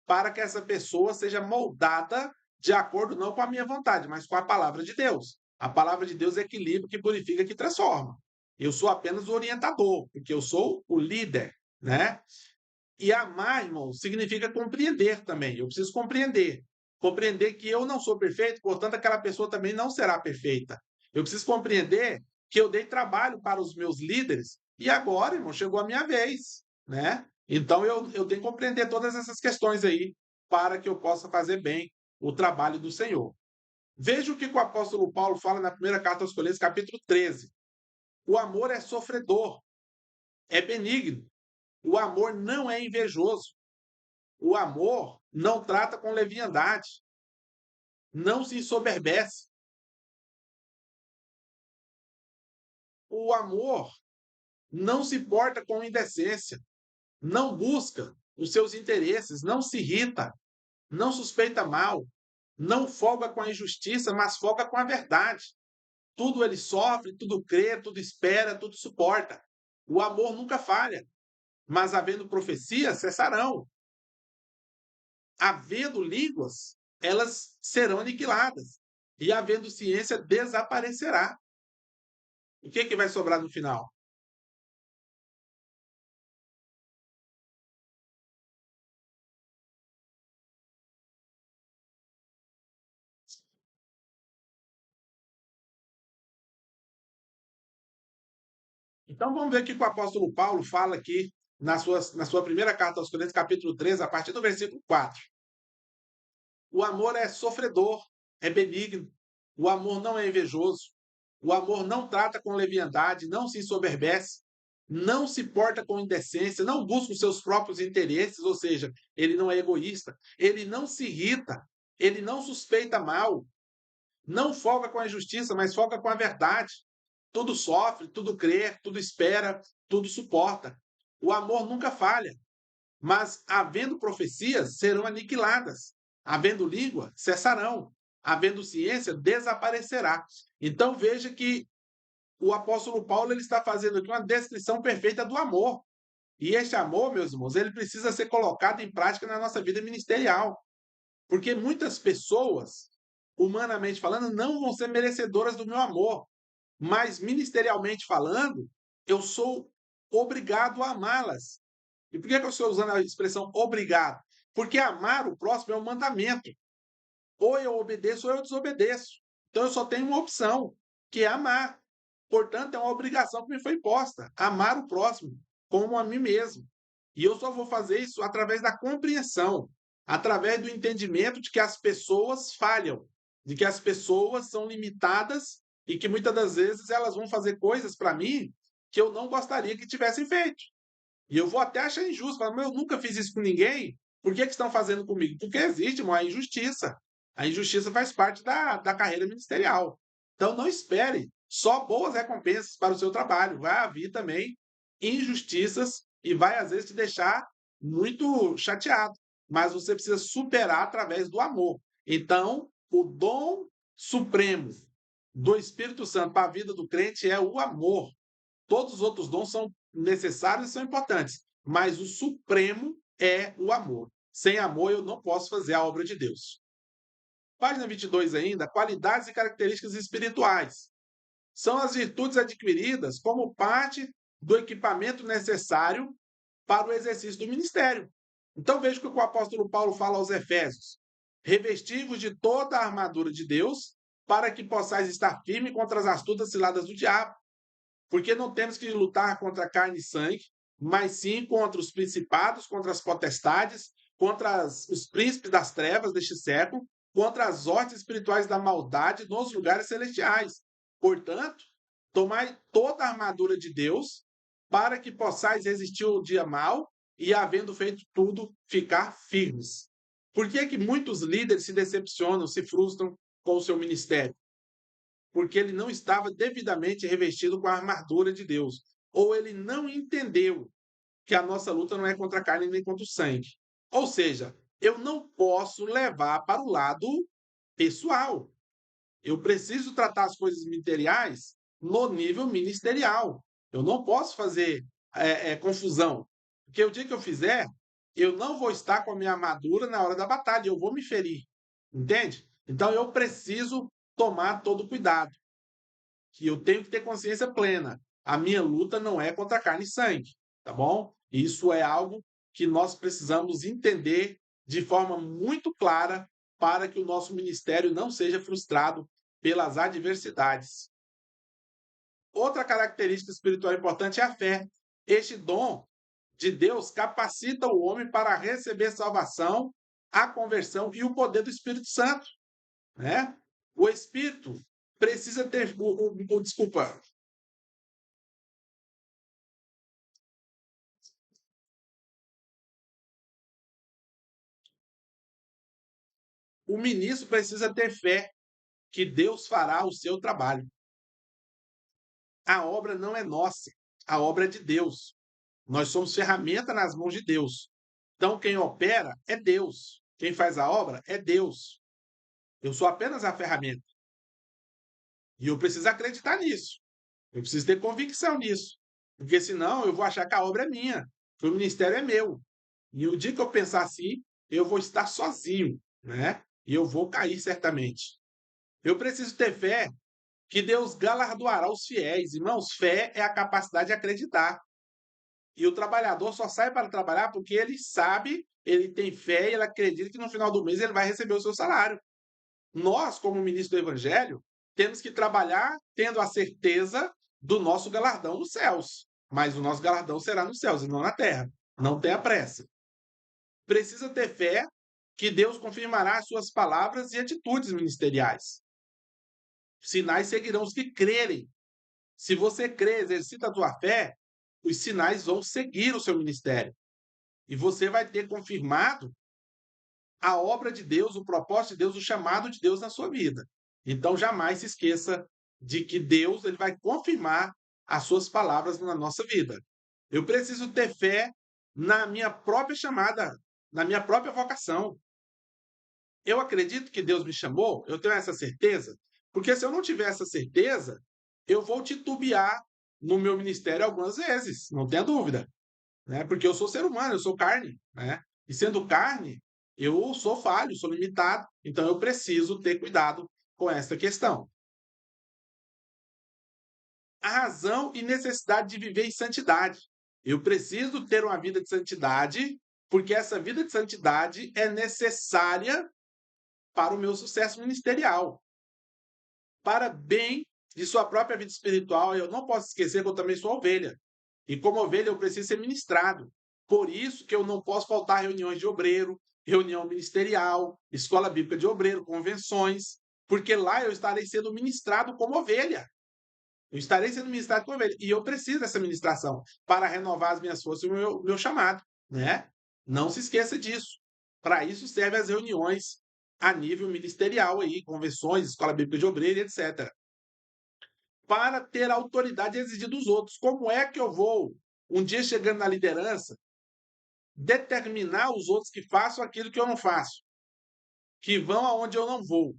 para que essa pessoa seja moldada de acordo não com a minha vontade, mas com a palavra de Deus. A palavra de Deus é equilíbrio, que purifica, que transforma. Eu sou apenas o orientador, porque eu sou o líder, né? E amar, irmão, significa compreender também. Eu preciso compreender. Compreender que eu não sou perfeito, portanto, aquela pessoa também não será perfeita. Eu preciso compreender que eu dei trabalho para os meus líderes e agora, irmão, chegou a minha vez, né? Então, eu tenho que compreender todas essas questões aí para que eu possa fazer bem o trabalho do Senhor. Veja o que o apóstolo Paulo fala na primeira carta aos Coríntios, capítulo 13. O amor é sofredor, é benigno. O amor não é invejoso. O amor não trata com leviandade, não se ensoberbece. O amor não se porta com indecência, não busca os seus interesses, não se irrita, não suspeita mal, não folga com a injustiça, mas folga com a verdade. Tudo ele sofre, tudo crê, tudo espera, tudo suporta. O amor nunca falha, mas havendo profecias, cessarão. Havendo línguas, elas serão aniquiladas. E havendo ciência, desaparecerá. O que vai sobrar no final? Então vamos ver o que o apóstolo Paulo fala aqui na sua primeira carta aos Coríntios, capítulo 13, a partir do versículo 4. O amor é sofredor, é benigno. O amor não é invejoso. O amor não trata com leviandade, não se ensoberbece, não se porta com indecência, não busca os seus próprios interesses, ou seja, ele não é egoísta, ele não se irrita, ele não suspeita mal, não folga com a injustiça, mas folga com a verdade. Tudo sofre, tudo crê, tudo espera, tudo suporta. O amor nunca falha, mas havendo profecias, serão aniquiladas. Havendo língua, cessarão. Havendo ciência, desaparecerá. Então veja que o apóstolo Paulo ele está fazendo aqui uma descrição perfeita do amor. E este amor, meus irmãos, ele precisa ser colocado em prática na nossa vida ministerial. Porque muitas pessoas, humanamente falando, não vão ser merecedoras do meu amor. Mas ministerialmente falando, eu sou obrigado a amá-las. E por que eu estou usando a expressão obrigado? Porque amar o próximo é um mandamento. Ou eu obedeço ou eu desobedeço. Então eu só tenho uma opção, que é amar. Portanto, é uma obrigação que me foi imposta, amar o próximo como a mim mesmo. E eu só vou fazer isso através da compreensão, através do entendimento de que as pessoas falham, de que as pessoas são limitadas e que muitas das vezes elas vão fazer coisas para mim que eu não gostaria que tivessem feito. E eu vou até achar injusto, falar, mas eu nunca fiz isso com ninguém, por que estão fazendo comigo? Porque existe uma injustiça. A injustiça faz parte da carreira ministerial. Então não espere só boas recompensas para o seu trabalho. Vai haver também injustiças e vai às vezes te deixar muito chateado. Mas você precisa superar através do amor. Então, o dom supremo do Espírito Santo para a vida do crente é o amor. Todos os outros dons são necessários e são importantes, mas o supremo é o amor. Sem amor, eu não posso fazer a obra de Deus. Página 22 ainda, qualidades e características espirituais. São as virtudes adquiridas como parte do equipamento necessário para o exercício do ministério. Então veja o que o apóstolo Paulo fala aos Efésios. Revestivos de toda a armadura de Deus, para que possais estar firme contra as astutas ciladas do diabo. Porque não temos que lutar contra carne e sangue, mas sim contra os principados, contra as potestades, contra os príncipes das trevas deste século, contra as hostes espirituais da maldade nos lugares celestiais. Portanto, tomai toda a armadura de Deus, para que possais resistir ao dia mau e, havendo feito tudo, ficar firmes. Por que que muitos líderes se decepcionam, se frustram com o seu ministério? Porque ele não estava devidamente revestido com a armadura de Deus, ou ele não entendeu que a nossa luta não é contra a carne nem contra o sangue. Ou seja, eu não posso levar para o lado pessoal. Eu preciso tratar as coisas materiais no nível ministerial. Eu não posso fazer confusão. Porque o dia que eu fizer, eu não vou estar com a minha armadura na hora da batalha, eu vou me ferir. Entende? Então eu preciso tomar todo cuidado. Que eu tenho que ter consciência plena. A minha luta não é contra carne e sangue, tá bom? Isso é algo que nós precisamos entender de forma muito clara para que o nosso ministério não seja frustrado pelas adversidades. Outra característica espiritual importante é a fé. Este dom de Deus capacita o homem para receber salvação, a conversão e o poder do Espírito Santo, né? O Espírito precisa ter, desculpa, o ministro precisa ter fé que Deus fará o seu trabalho. A obra não é nossa, a obra é de Deus. Nós somos ferramenta nas mãos de Deus. Então, quem opera é Deus. Quem faz a obra é Deus. Eu sou apenas a ferramenta. E eu preciso acreditar nisso. Eu preciso ter convicção nisso. Porque senão eu vou achar que a obra é minha, que o ministério é meu. E o dia que eu pensar assim, eu vou estar sozinho, né? E eu vou cair certamente. Eu preciso ter fé que Deus galardoará os fiéis. Irmãos, fé é a capacidade de acreditar. E o trabalhador só sai para trabalhar porque ele sabe, ele tem fé e ele acredita que no final do mês ele vai receber o seu salário. Nós, como ministro do Evangelho, temos que trabalhar tendo a certeza do nosso galardão nos céus. Mas o nosso galardão será nos céus e não na terra. Não tenha pressa. Precisa ter fé que Deus confirmará as suas palavras e atitudes ministeriais. Sinais seguirão os que crerem. Se você crê, exercita a tua fé, os sinais vão seguir o seu ministério. E você vai ter confirmado a obra de Deus, o propósito de Deus, o chamado de Deus na sua vida. Então, jamais se esqueça de que Deus ele vai confirmar as suas palavras na nossa vida. Eu preciso ter fé na minha própria chamada, na minha própria vocação. Eu acredito que Deus me chamou, eu tenho essa certeza, porque se eu não tiver essa certeza, eu vou titubear no meu ministério algumas vezes, não tenha dúvida, né? Porque eu sou ser humano, eu sou carne, né? E sendo carne, eu sou falho, sou limitado, então eu preciso ter cuidado com essa questão. A razão e necessidade de viver em santidade. Eu preciso ter uma vida de santidade, porque essa vida de santidade é necessária para o meu sucesso ministerial, para bem de sua própria vida espiritual. Eu não posso esquecer que eu também sou ovelha. E como ovelha, eu preciso ser ministrado. Por isso que eu não posso faltar reuniões de obreiro, reunião ministerial, escola bíblica de obreiro, convenções, porque lá eu estarei sendo ministrado como ovelha. Eu estarei sendo ministrado como ovelha. E eu preciso dessa ministração para renovar as minhas forças e o meu chamado, né? Não se esqueça disso. Para isso servem as reuniões a nível ministerial aí, convenções, escola bíblica de obreiro, etc. Para ter a autoridade a exigir dos outros. Como é que eu vou, um dia chegando na liderança, determinar os outros que façam aquilo que eu não faço, que vão aonde eu não vou?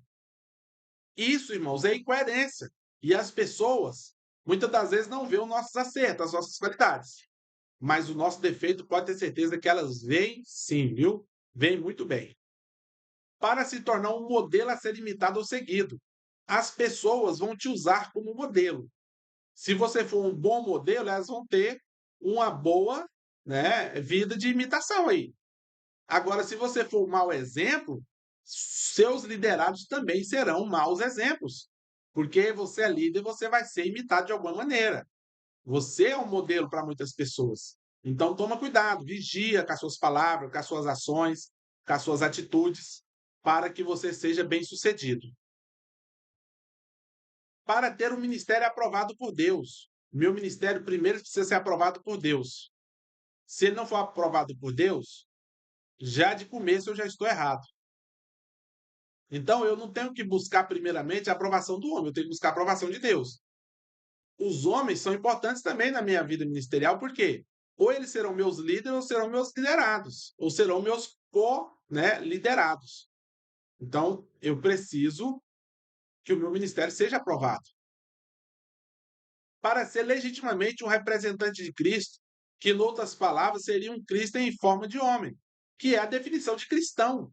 Isso, irmãos, é incoerência. E as pessoas, muitas das vezes, não veem os nossos acertos, as nossas qualidades. Mas o nosso defeito, pode ter certeza que elas veem sim, viu? Veem muito bem. Para se tornar um modelo a ser imitado ou seguido. As pessoas vão te usar como modelo. Se você for um bom modelo, elas vão ter uma boa, né, vida de imitação aí. Agora, se você for um mau exemplo, seus liderados também serão maus exemplos, porque você é líder, você vai ser imitado de alguma maneira. Você é um modelo para muitas pessoas. Então toma cuidado, vigia com as suas palavras, com as suas ações, com as suas atitudes, para que você seja bem-sucedido. Para ter um ministério aprovado por Deus, meu ministério primeiro precisa ser aprovado por Deus. Se ele não for aprovado por Deus, já de começo eu já estou errado. Então eu não tenho que buscar primeiramente a aprovação do homem, eu tenho que buscar a aprovação de Deus. Os homens são importantes também na minha vida ministerial, porque ou eles serão meus líderes ou serão meus liderados, ou serão meus liderados. Então eu preciso que o meu ministério seja aprovado. Para ser legitimamente um representante de Cristo, que, em outras palavras, seria um Cristo em forma de homem, que é a definição de cristão,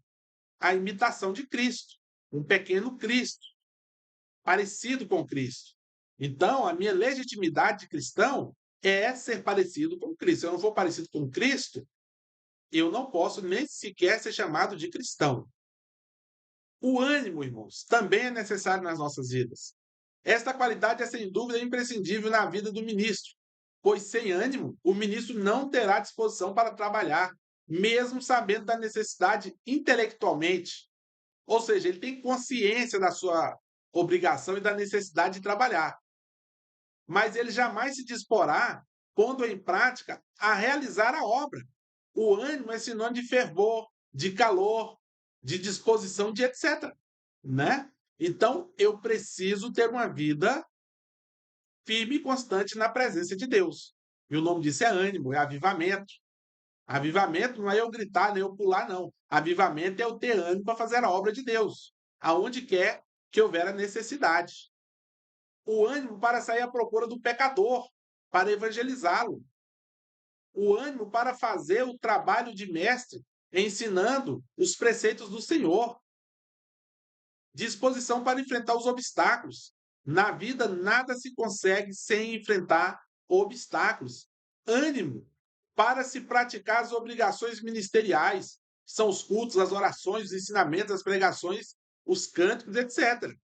a imitação de Cristo, um pequeno Cristo, parecido com Cristo. Então, a minha legitimidade de cristão é ser parecido com Cristo. Se eu não for parecido com Cristo, eu não posso nem sequer ser chamado de cristão. O ânimo, irmãos, também é necessário nas nossas vidas. Esta qualidade é, sem dúvida, imprescindível na vida do ministro, pois sem ânimo, o ministro não terá disposição para trabalhar, mesmo sabendo da necessidade intelectualmente. Ou seja, ele tem consciência da sua obrigação e da necessidade de trabalhar, mas ele jamais se disporá, pondo em prática, a realizar a obra. O ânimo é sinônimo de fervor, de calor, de disposição, de etc. Né? Então, eu preciso ter uma vida firme e constante na presença de Deus. E o nome disso é ânimo, é avivamento. Avivamento não é eu gritar, nem eu pular, não. Avivamento é eu ter ânimo para fazer a obra de Deus, aonde quer que houver a necessidade. O ânimo para sair à procura do pecador, para evangelizá-lo. O ânimo para fazer o trabalho de mestre, ensinando os preceitos do Senhor. Disposição para enfrentar os obstáculos. Na vida, nada se consegue sem enfrentar obstáculos. Ânimo para se praticar as obrigações ministeriais, são os cultos, as orações, os ensinamentos, as pregações, os cânticos, etc.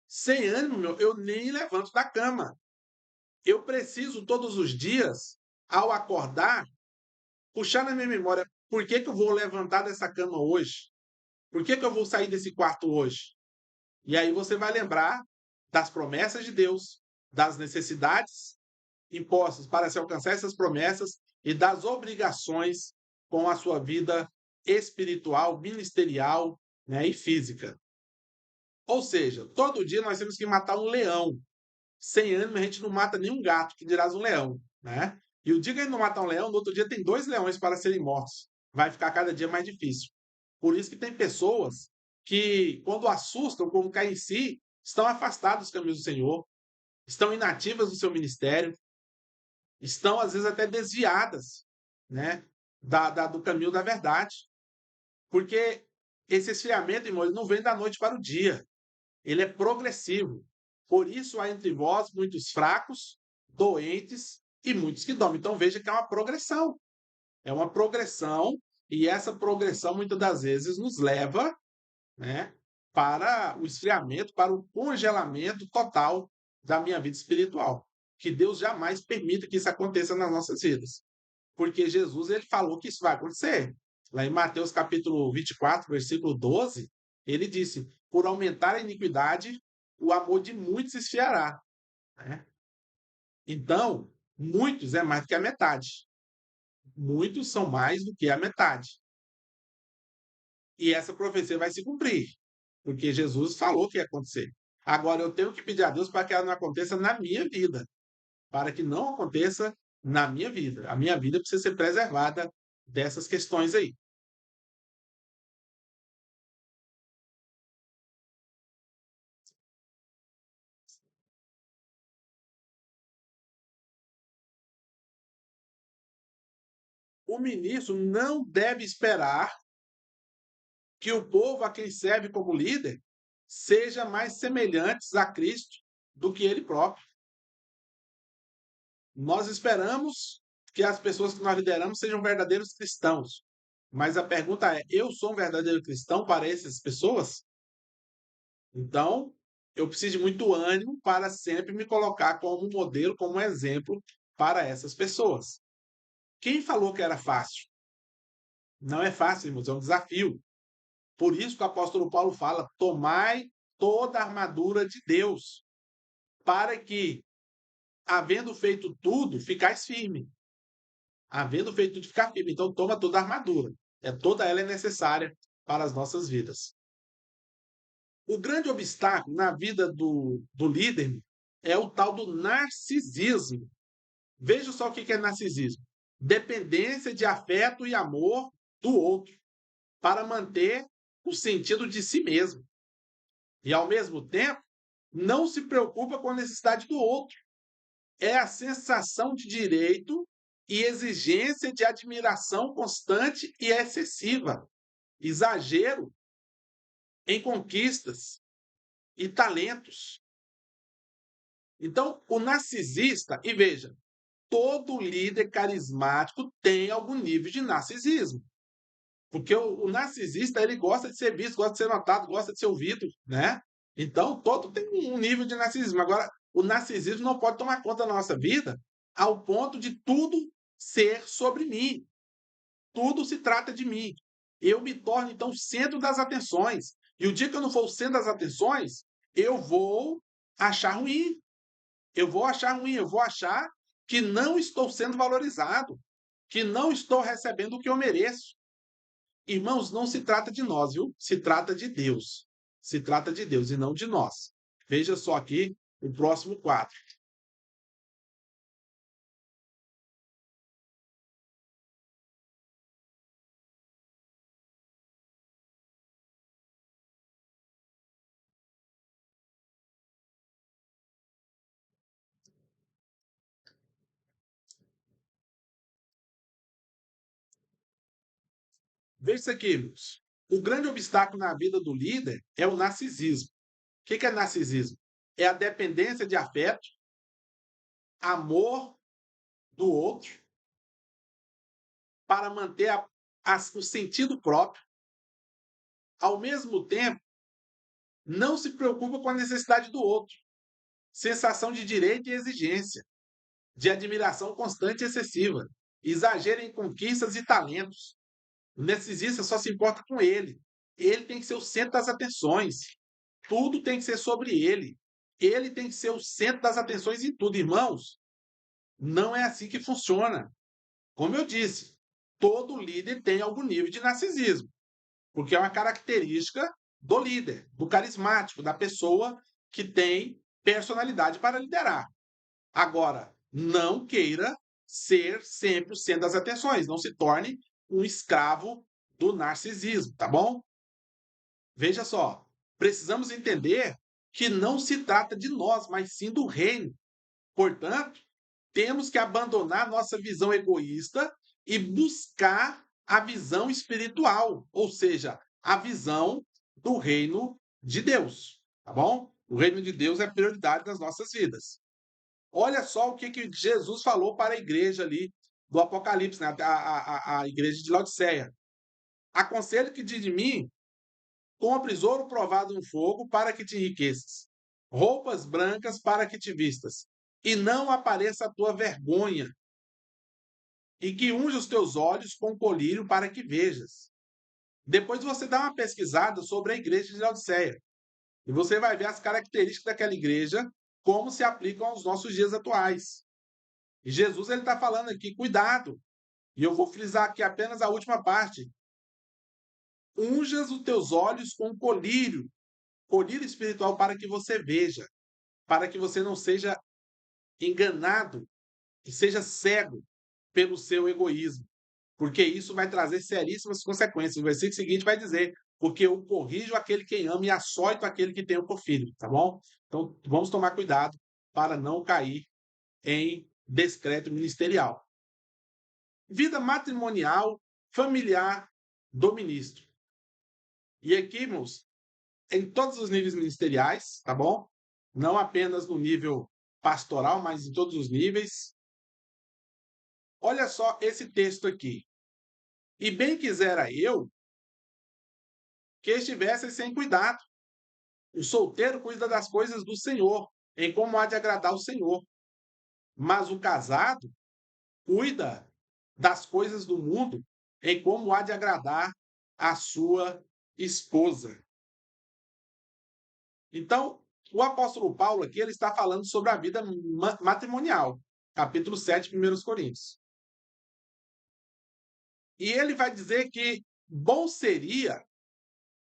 Sem ânimo, eu nem levanto da cama. Eu preciso, todos os dias, ao acordar, puxar na minha memória por que eu vou levantar dessa cama hoje? Por que eu vou sair desse quarto hoje? E aí você vai lembrar das promessas de Deus, das necessidades impostas para se alcançar essas promessas e das obrigações com a sua vida espiritual, ministerial, né, e física. Ou seja, todo dia nós temos que matar um leão. Sem ânimo, a gente não mata nenhum gato, que dirás um leão. Né? E o dia que a gente não matar um leão, no outro dia tem 2 leões para serem mortos. Vai ficar cada dia mais difícil. Por isso que tem pessoas que, quando assustam, quando caem em si, estão afastados dos caminhos do Senhor, estão inativas do seu ministério, estão, às vezes, até desviadas, né, do caminho da verdade. Porque esse esfriamento, irmão, ele não vem da noite para o dia. Ele é progressivo. Por isso há entre vós muitos fracos, doentes e muitos que dormem. Então veja que é uma progressão. É uma progressão, e essa progressão muitas das vezes nos leva, né, para o esfriamento, para o congelamento total da minha vida espiritual. Que Deus jamais permita que isso aconteça nas nossas vidas. Porque Jesus ele falou que isso vai acontecer. Lá em Mateus capítulo 24, versículo 12, ele disse: por aumentar a iniquidade, o amor de muitos se esfriará. Né? Então, muitos é mais do que a metade. Muitos são mais do que a metade. E essa profecia vai se cumprir, porque Jesus falou que ia acontecer. Agora, eu tenho que pedir a Deus para que ela não aconteça na minha vida, para que não aconteça na minha vida. A minha vida precisa ser preservada dessas questões aí. O ministro não deve esperar que o povo a quem serve como líder seja mais semelhantes a Cristo do que ele próprio. Nós esperamos que as pessoas que nós lideramos sejam verdadeiros cristãos. Mas a pergunta é: eu sou um verdadeiro cristão para essas pessoas? Então, eu preciso de muito ânimo para sempre me colocar como modelo, como exemplo para essas pessoas. Quem falou que era fácil? Não é fácil, irmãos, é um desafio. Por isso que o apóstolo Paulo fala: tomai toda a armadura de Deus, para que, havendo feito tudo, ficais firme. Havendo feito tudo, ficar firme. Então, toma toda a armadura. Toda ela é necessária para as nossas vidas. O grande obstáculo na vida do líder é o tal do narcisismo. Veja só o que é narcisismo: dependência de afeto e amor do outro para manter o sentido de si mesmo. E, ao mesmo tempo, não se preocupa com a necessidade do outro. É a sensação de direito e exigência de admiração constante e excessiva. Exagero em conquistas e talentos. Então, o narcisista, e veja, todo líder carismático tem algum nível de narcisismo. Porque o narcisista, ele gosta de ser visto, gosta de ser notado, gosta de ser ouvido, né? Então, todo tem um nível de narcisismo. Agora, o narcisismo não pode tomar conta da nossa vida ao ponto de tudo ser sobre mim. Tudo se trata de mim. Eu me torno, então, o centro das atenções. E o dia que eu não for o centro das atenções, eu vou achar ruim. Eu vou achar ruim, eu vou achar que não estou sendo valorizado, que não estou recebendo o que eu mereço. Irmãos, não se trata de nós, viu? Se trata de Deus. Se trata de Deus e não de nós. Veja só aqui o próximo quadro. Veja isso aqui, irmãos. O grande obstáculo na vida do líder é o narcisismo. O que é narcisismo? É a dependência de afeto, amor do outro, para manter o sentido próprio. Ao mesmo tempo, não se preocupa com a necessidade do outro. Sensação de direito e exigência, de admiração constante e excessiva, exagero em conquistas e talentos. O narcisista só se importa com ele. Ele tem que ser o centro das atenções. Tudo tem que ser sobre ele. Ele tem que ser o centro das atenções em tudo, irmãos. Não é assim que funciona. Como eu disse, todo líder tem algum nível de narcisismo, porque é uma característica do líder, do carismático, da pessoa que tem personalidade para liderar. Agora, não queira ser sempre o centro das atenções, não se torne um escravo do narcisismo, tá bom? Veja só, precisamos entender que não se trata de nós, mas sim do reino. Portanto, temos que abandonar nossa visão egoísta e buscar a visão espiritual, ou seja, a visão do reino de Deus, tá bom? O reino de Deus é a prioridade das nossas vidas. Olha só o que Jesus falou para a igreja ali do Apocalipse, né? a igreja de Laodiceia. Aconselho que de mim compres ouro provado no fogo para que te enriqueças, roupas brancas para que te vistas, e não apareça a tua vergonha, e que unja os teus olhos com colírio para que vejas. Depois você dá uma pesquisada sobre a igreja de Laodiceia, e você vai ver as características daquela igreja, como se aplicam aos nossos dias atuais. E Jesus ele está falando aqui, cuidado. E eu vou frisar aqui apenas a última parte. Unjas os teus olhos com colírio espiritual para que você veja, para que você não seja enganado e seja cego pelo seu egoísmo, porque isso vai trazer seríssimas consequências. O versículo seguinte vai dizer: porque eu corrijo aquele que ama e açoito aquele que tem o por filho, tá bom? Então, vamos tomar cuidado para não cair em descrédito ministerial. Vida matrimonial, familiar do ministro. E aqui, irmãos, em todos os níveis ministeriais, tá bom? Não apenas no nível pastoral, mas em todos os níveis. Olha só esse texto aqui. E bem quisera eu que estivessem sem cuidado. O solteiro cuida das coisas do Senhor, em como há de agradar o Senhor. Mas o casado cuida das coisas do mundo, em como há de agradar a sua esposa. Então, o apóstolo Paulo aqui ele está falando sobre a vida matrimonial, capítulo 7, 1 Coríntios. E ele vai dizer que bom seria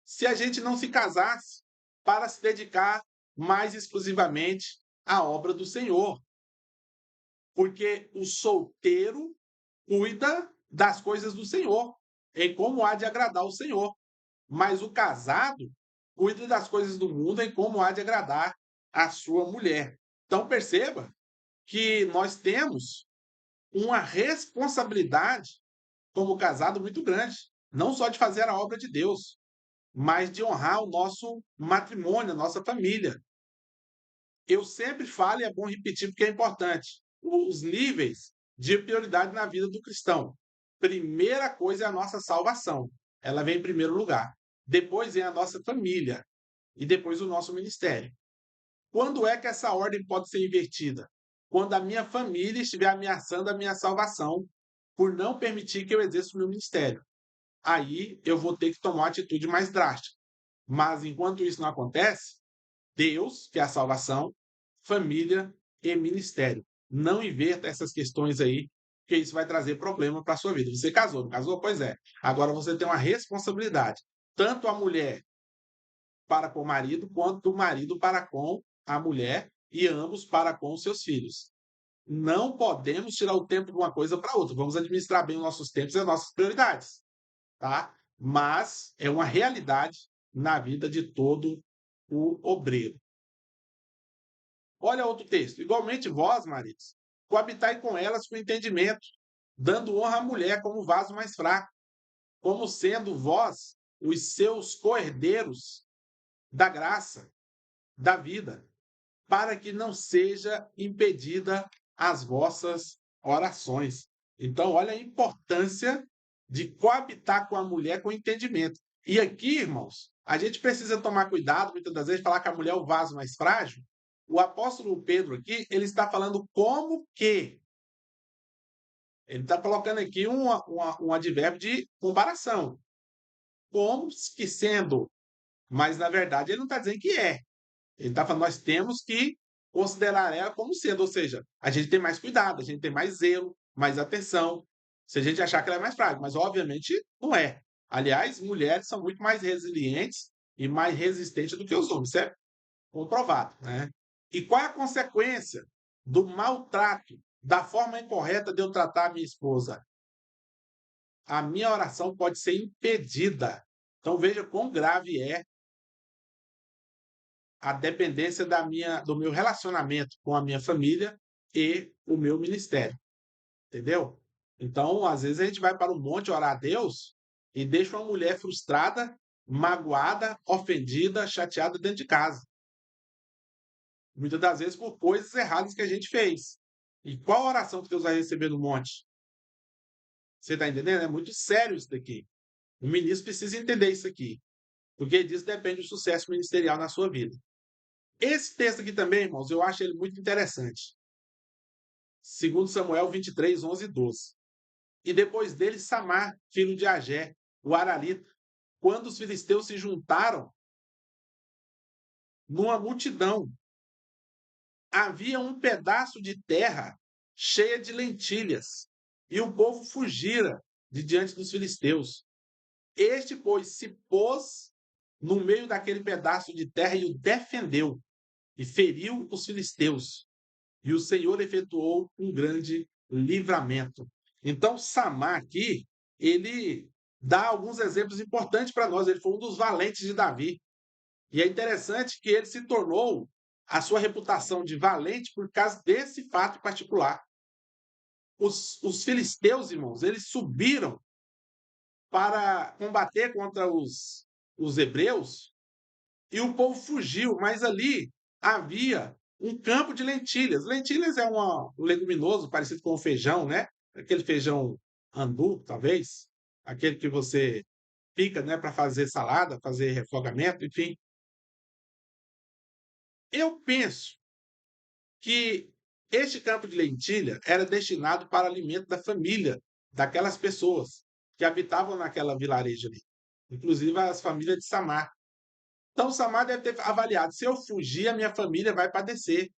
se a gente não se casasse para se dedicar mais exclusivamente à obra do Senhor. Porque o solteiro cuida das coisas do Senhor, em como há de agradar o Senhor. Mas o casado cuida das coisas do mundo, em como há de agradar a sua mulher. Então perceba que nós temos uma responsabilidade como casado muito grande, não só de fazer a obra de Deus, mas de honrar o nosso matrimônio, a nossa família. Eu sempre falo, e é bom repetir porque é importante, os níveis de prioridade na vida do cristão. Primeira coisa é a nossa salvação. Ela vem em primeiro lugar. Depois vem a nossa família e depois o nosso ministério. Quando é que essa ordem pode ser invertida? Quando a minha família estiver ameaçando a minha salvação por não permitir que eu exerça o meu ministério. Aí eu vou ter que tomar uma atitude mais drástica. Mas enquanto isso não acontece, Deus, que é a salvação, família e ministério. Não inverta essas questões aí, porque isso vai trazer problema para a sua vida. Você casou, não casou? Pois é. Agora você tem uma responsabilidade, tanto a mulher para com o marido, quanto o marido para com a mulher, e ambos para com os seus filhos. Não podemos tirar o tempo de uma coisa para outra. Vamos administrar bem os nossos tempos e as nossas prioridades, tá? Mas é uma realidade na vida de todo o obreiro. Olha outro texto. Igualmente vós, maridos, coabitai com elas com entendimento, dando honra à mulher como vaso mais fraco, como sendo vós os seus coherdeiros da graça, da vida, para que não seja impedida as vossas orações. Então, olha a importância de coabitar com a mulher com entendimento. E aqui, irmãos, a gente precisa tomar cuidado, muitas das vezes, falar que a mulher é o vaso mais frágil. O apóstolo Pedro aqui, ele está falando como que. Ele está colocando aqui um advérbio de comparação. Como que sendo, mas na verdade ele não está dizendo que é. Ele está falando, nós temos que considerar ela como sendo, ou seja, a gente tem mais cuidado, a gente tem mais zelo, mais atenção, se a gente achar que ela é mais frágil, mas obviamente não é. Aliás, mulheres são muito mais resilientes e mais resistentes do que os homens, isso é comprovado, né? E qual é a consequência do maltrato, da forma incorreta de eu tratar a minha esposa? A minha oração pode ser impedida. Então veja quão grave é a dependência do meu relacionamento com a minha família e o meu ministério. Entendeu? Então, às vezes, a gente vai para um monte orar a Deus e deixa uma mulher frustrada, magoada, ofendida, chateada dentro de casa. Muitas das vezes por coisas erradas que a gente fez. E qual oração que Deus vai receber no monte? Você está entendendo? É muito sério isso daqui. O ministro precisa entender isso aqui. Porque disso depende o sucesso ministerial na sua vida. Esse texto aqui também, irmãos, eu acho ele muito interessante. Segundo Samuel 23, 11 e 12. E depois dele, Samar, filho de Agé, o Aralita, quando os filisteus se juntaram numa multidão, havia um pedaço de terra cheia de lentilhas, e o povo fugira de diante dos filisteus. Este, pois, se pôs no meio daquele pedaço de terra e o defendeu, e feriu os filisteus. E o Senhor efetuou um grande livramento. Então, Samar aqui, ele dá alguns exemplos importantes para nós. Ele foi um dos valentes de Davi. E é interessante que ele se tornou a sua reputação de valente por causa desse fato particular. Os filisteus, irmãos, eles subiram para combater contra os hebreus e o povo fugiu, mas ali havia um campo de lentilhas. Lentilhas é um leguminoso parecido com o feijão, né? Aquele feijão andu, talvez. aquele que você pica, né, para fazer salada, fazer refogamento, enfim. Eu penso que este campo de lentilha era destinado para alimento da família daquelas pessoas que habitavam naquela vilarejo ali, inclusive as famílias de Samar. Então Samar deve ter avaliado: se eu fugir, a minha família vai padecer.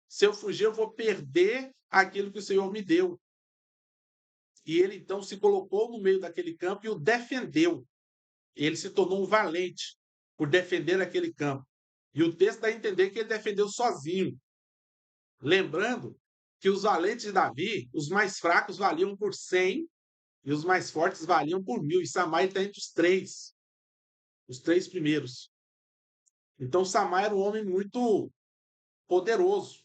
Se eu fugir, eu vou perder aquilo que o Senhor me deu. E ele então se colocou no meio daquele campo e o defendeu. Ele se tornou um valente por defender aquele campo. E o texto dá a entender que ele defendeu sozinho. Lembrando que os valentes de Davi, os mais fracos valiam por 100 e os mais fortes valiam por 1000. E Samar está entre os três primeiros. Então Samar era um homem muito poderoso.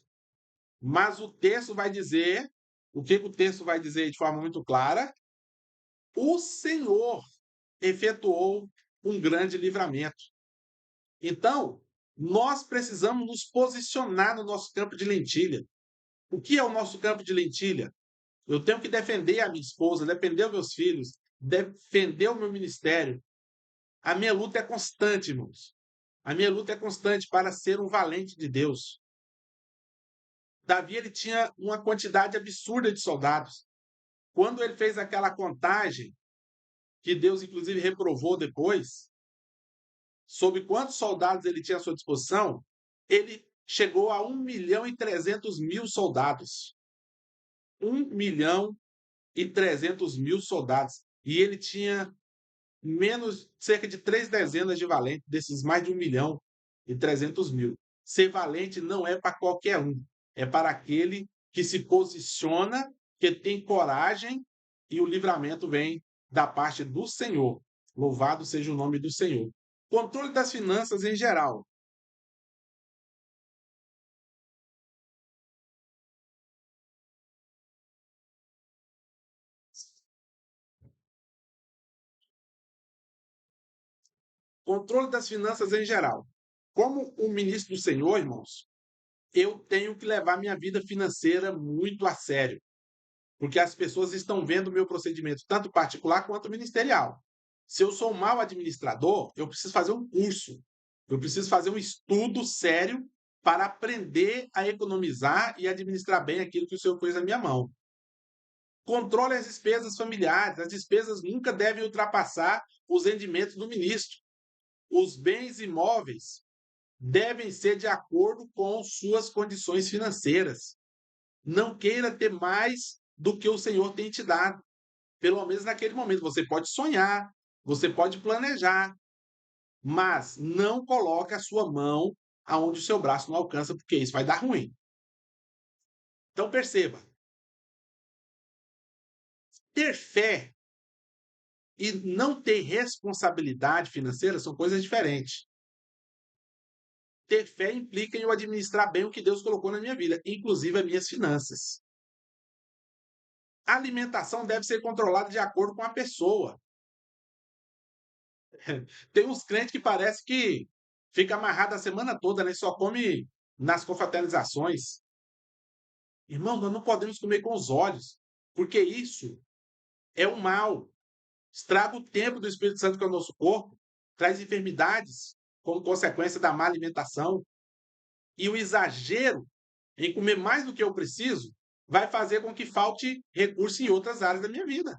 Mas o texto vai dizer, o que o texto vai dizer de forma muito clara? O Senhor efetuou um grande livramento. Então, nós precisamos nos posicionar no nosso campo de lentilha. O que é o nosso campo de lentilha? Eu tenho que defender a minha esposa, defender os meus filhos, defender o meu ministério. A minha luta é constante, irmãos. A minha luta é constante para ser um valente de Deus. Davi ele tinha uma quantidade absurda de soldados. Quando ele fez aquela contagem, que Deus inclusive reprovou depois, sobre quantos soldados ele tinha à sua disposição, ele chegou a 1.300.000 soldados. 1.300.000 soldados. E ele tinha cerca de 3 dezenas de valentes, desses mais de 1.300.000. Ser valente não é para qualquer um, é para aquele que se posiciona, que tem coragem, e o livramento vem da parte do Senhor. Louvado seja o nome do Senhor. Controle das finanças em geral. Controle das finanças em geral. Como o ministro do Senhor, irmãos, eu tenho que levar minha vida financeira muito a sério, porque as pessoas estão vendo o meu procedimento, tanto particular quanto ministerial. Se eu sou um mau administrador, eu preciso fazer um curso, eu preciso fazer um estudo sério para aprender a economizar e administrar bem aquilo que o Senhor pôs na minha mão. Controle as despesas familiares, as despesas nunca devem ultrapassar os rendimentos do ministro. Os bens imóveis devem ser de acordo com suas condições financeiras. Não queira ter mais do que o Senhor tem te dado. Pelo menos naquele momento. Você pode sonhar, você pode planejar, mas não coloque a sua mão aonde o seu braço não alcança, porque isso vai dar ruim. Então perceba, ter fé e não ter responsabilidade financeira são coisas diferentes. Ter fé implica em eu administrar bem o que Deus colocou na minha vida, inclusive as minhas finanças. A alimentação deve ser controlada de acordo com a pessoa. Tem uns crentes que parece que fica amarrado a semana toda, né? Só come nas confraternizações. Irmão, nós não podemos comer com os olhos, porque isso é o mal. Estraga o tempo do Espírito Santo com o nosso corpo, traz enfermidades como consequência da má alimentação. E o exagero em comer mais do que eu preciso vai fazer com que falte recurso em outras áreas da minha vida.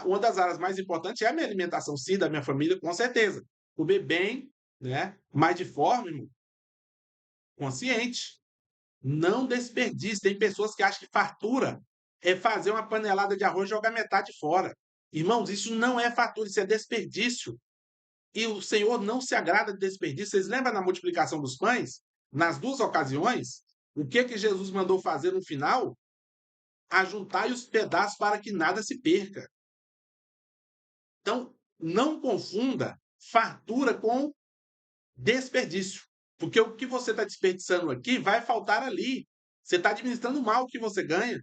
Uma das áreas mais importantes é a minha alimentação, sim, da minha família, com certeza. Comer bem, né? Mas de forma, irmão, consciente. Não desperdice. Tem pessoas que acham que fartura é fazer uma panelada de arroz e jogar metade fora. Irmãos, isso não é fartura, isso é desperdício. E o Senhor não se agrada de desperdício. Vocês lembram na multiplicação dos pães? Nas duas ocasiões, o que Jesus mandou fazer no final? Ajuntai os pedaços para que nada se perca. Então, não confunda fartura com desperdício. Porque o que você está desperdiçando aqui vai faltar ali. Você está administrando mal o que você ganha.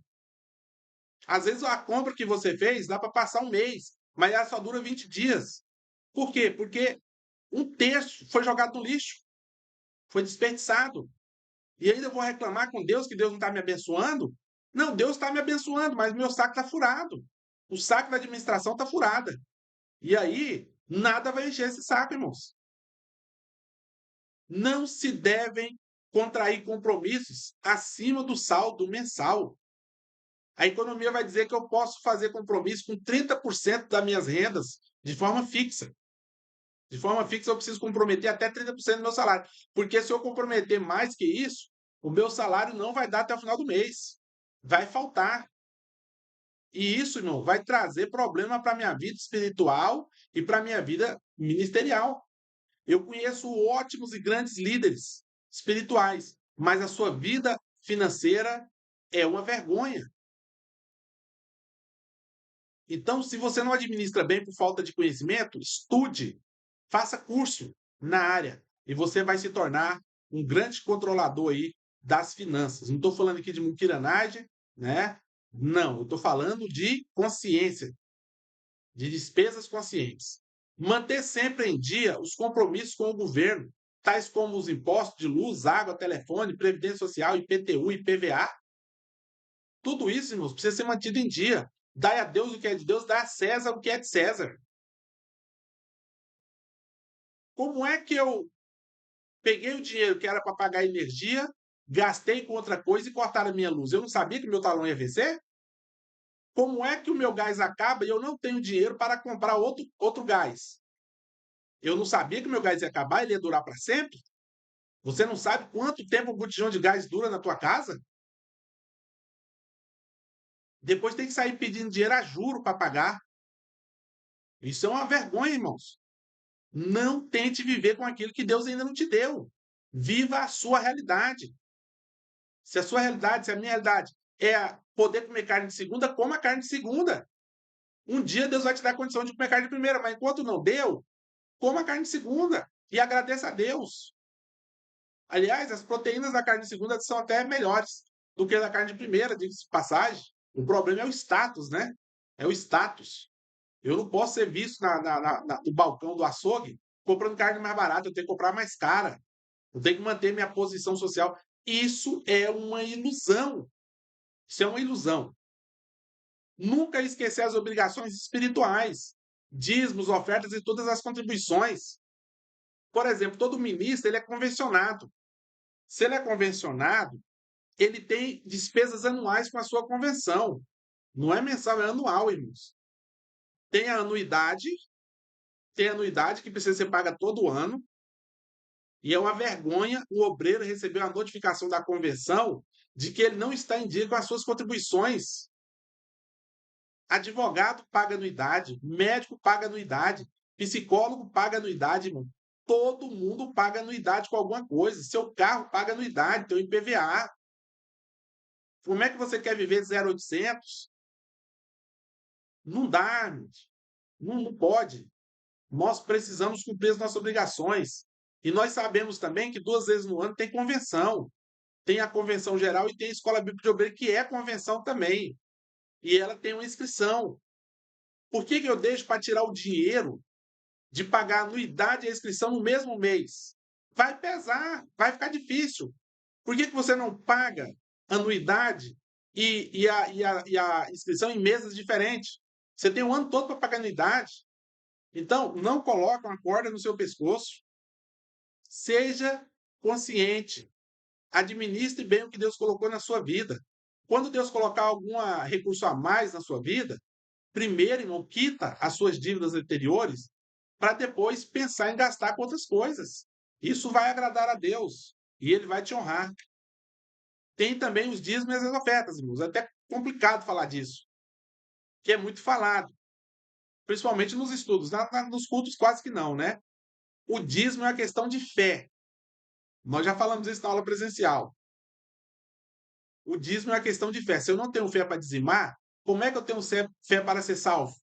Às vezes a compra que você fez dá para passar um mês, mas ela só dura 20 dias. Por quê? Porque um terço foi jogado no lixo, foi desperdiçado. E ainda eu vou reclamar com Deus que Deus não está me abençoando? Não, Deus está me abençoando, mas meu saco está furado. O saco da administração está furado. E aí, nada vai encher esse saco, irmãos. Não se devem contrair compromissos acima do saldo mensal. A economia vai dizer que eu posso fazer compromisso com 30% das minhas rendas de forma fixa. De forma fixa, eu preciso comprometer até 30% do meu salário. Porque se eu comprometer mais que isso, o meu salário não vai dar até o final do mês. Vai faltar. E isso, irmão, vai trazer problema para a minha vida espiritual e para a minha vida ministerial. Eu conheço ótimos e grandes líderes espirituais, mas a sua vida financeira é uma vergonha. Então, se você não administra bem por falta de conhecimento, estude, faça curso na área e você vai se tornar um grande controlador aí das finanças. Não estou falando aqui de muquiranagem, né? Não, eu estou falando de consciência, de despesas conscientes. Manter sempre em dia os compromissos com o governo, tais como os impostos de luz, água, telefone, previdência social, IPTU, IPVA. Tudo isso, irmãos, precisa ser mantido em dia. Dai a Deus o que é de Deus, dai a César o que é de César. Como é que eu peguei o dinheiro que era para pagar energia, gastei com outra coisa e cortaram a minha luz? Eu não sabia que meu talão ia vencer? Como é que o meu gás acaba e eu não tenho dinheiro para comprar outro gás? Eu não sabia que o meu gás ia acabar, ele ia durar para sempre? Você não sabe quanto tempo um botijão de gás dura na tua casa? Depois tem que sair pedindo dinheiro a juro para pagar. Isso é uma vergonha, irmãos. Não tente viver com aquilo que Deus ainda não te deu. Viva a sua realidade. Se a sua realidade, se a minha realidade é poder comer carne de segunda, coma carne de segunda. Um dia Deus vai te dar a condição de comer carne de primeira, mas enquanto não deu, coma carne de segunda e agradeça a Deus. Aliás, as proteínas da carne de segunda são até melhores do que a da carne de primeira, diga-se de passagem. O problema é o status, né? É o status. Eu não posso ser visto no balcão do açougue comprando carne mais barata, eu tenho que comprar mais cara. Eu tenho que manter minha posição social. Isso é uma ilusão. Isso é uma ilusão. Nunca esquecer as obrigações espirituais, dízimos, ofertas e todas as contribuições. Por exemplo, todo ministro ele é convencionado. Se ele é convencionado, ele tem despesas anuais com a sua convenção. Não é mensal, é anual, irmãos. Tem a anuidade que precisa ser paga todo ano, e é uma vergonha o obreiro receber uma notificação da convenção de que ele não está em dia com as suas contribuições. Advogado paga anuidade, médico paga anuidade, psicólogo paga anuidade, irmão. Todo mundo paga anuidade com alguma coisa. Seu carro paga anuidade, teu IPVA. Como é que você quer viver 0,800? Não dá, não pode. Nós precisamos cumprir as nossas obrigações. E nós sabemos também que 2 vezes no ano tem convenção. Tem a convenção geral e tem a Escola Bíblica de Obreiro, que é convenção também. E ela tem uma inscrição. Por que eu deixo para tirar o dinheiro de pagar a anuidade e a inscrição no mesmo mês? Vai pesar, vai ficar difícil. Por que você não paga anuidade e a inscrição em mesas diferentes? Você tem um ano todo para pagar anuidade. Então, não coloque uma corda no seu pescoço. Seja consciente. Administre bem o que Deus colocou na sua vida. Quando Deus colocar algum recurso a mais na sua vida, primeiro, irmão, quita as suas dívidas anteriores para depois pensar em gastar com outras coisas. Isso vai agradar a Deus e Ele vai te honrar. Tem também os dízimos e as ofertas, irmãos. É até complicado falar disso, que é muito falado, principalmente nos estudos. Nos cultos, quase que não, né? O dízimo é uma questão de fé. Nós já falamos isso na aula presencial. O dízimo é uma questão de fé. Se eu não tenho fé para dizimar, como é que eu tenho fé para ser salvo?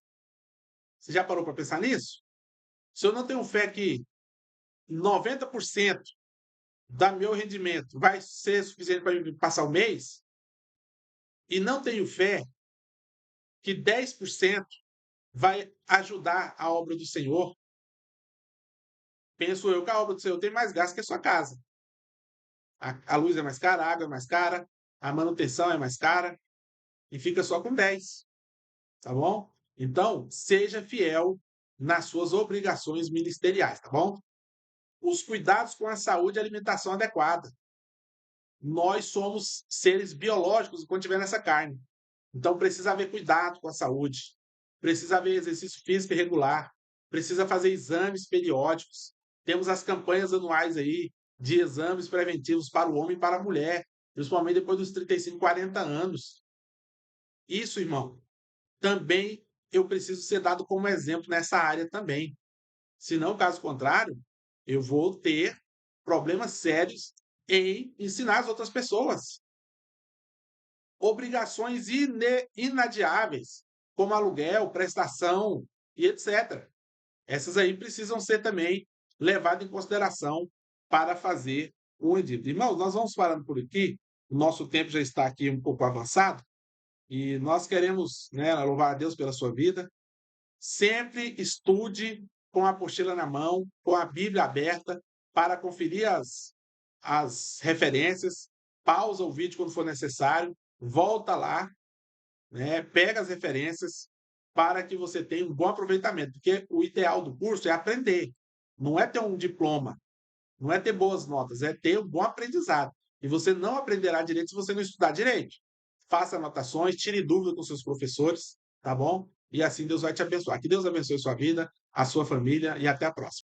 Você já parou para pensar nisso? Se eu não tenho fé que 90% do meu rendimento vai ser suficiente para passar o mês, e não tenho fé que 10% vai ajudar a obra do Senhor, penso eu que a obra do Senhor tem mais gasto que a sua casa. A luz é mais cara, a água é mais cara, a manutenção é mais cara, e fica só com 10, tá bom? Então, seja fiel nas suas obrigações ministeriais, tá bom? Os cuidados com a saúde e alimentação adequada. Nós somos seres biológicos enquanto tiver nessa carne. Então precisa haver cuidado com a saúde, precisa haver exercício físico regular, precisa fazer exames periódicos. Temos as campanhas anuais aí de exames preventivos para o homem e para a mulher, principalmente depois dos 35, 40 anos. Isso, irmão, também eu preciso ser dado como exemplo nessa área também. Senão, caso contrário, eu vou ter problemas sérios em ensinar as outras pessoas. Obrigações inadiáveis, como aluguel, prestação e etc. Essas aí precisam ser também levadas em consideração para fazer o edito. Irmãos, nós vamos parando por aqui. O nosso tempo já está aqui um pouco avançado e nós queremos, né, louvar a Deus pela sua vida. Sempre estude com a apostila na mão, com a Bíblia aberta, para conferir as referências, pausa o vídeo quando for necessário, volta lá, né, pega as referências para que você tenha um bom aproveitamento, porque o ideal do curso é aprender, não é ter um diploma, não é ter boas notas, é ter um bom aprendizado. E você não aprenderá direito se você não estudar direito. Faça anotações, tire dúvida com seus professores, tá bom? E assim Deus vai te abençoar. Que Deus abençoe sua vida, a sua família e até a próxima.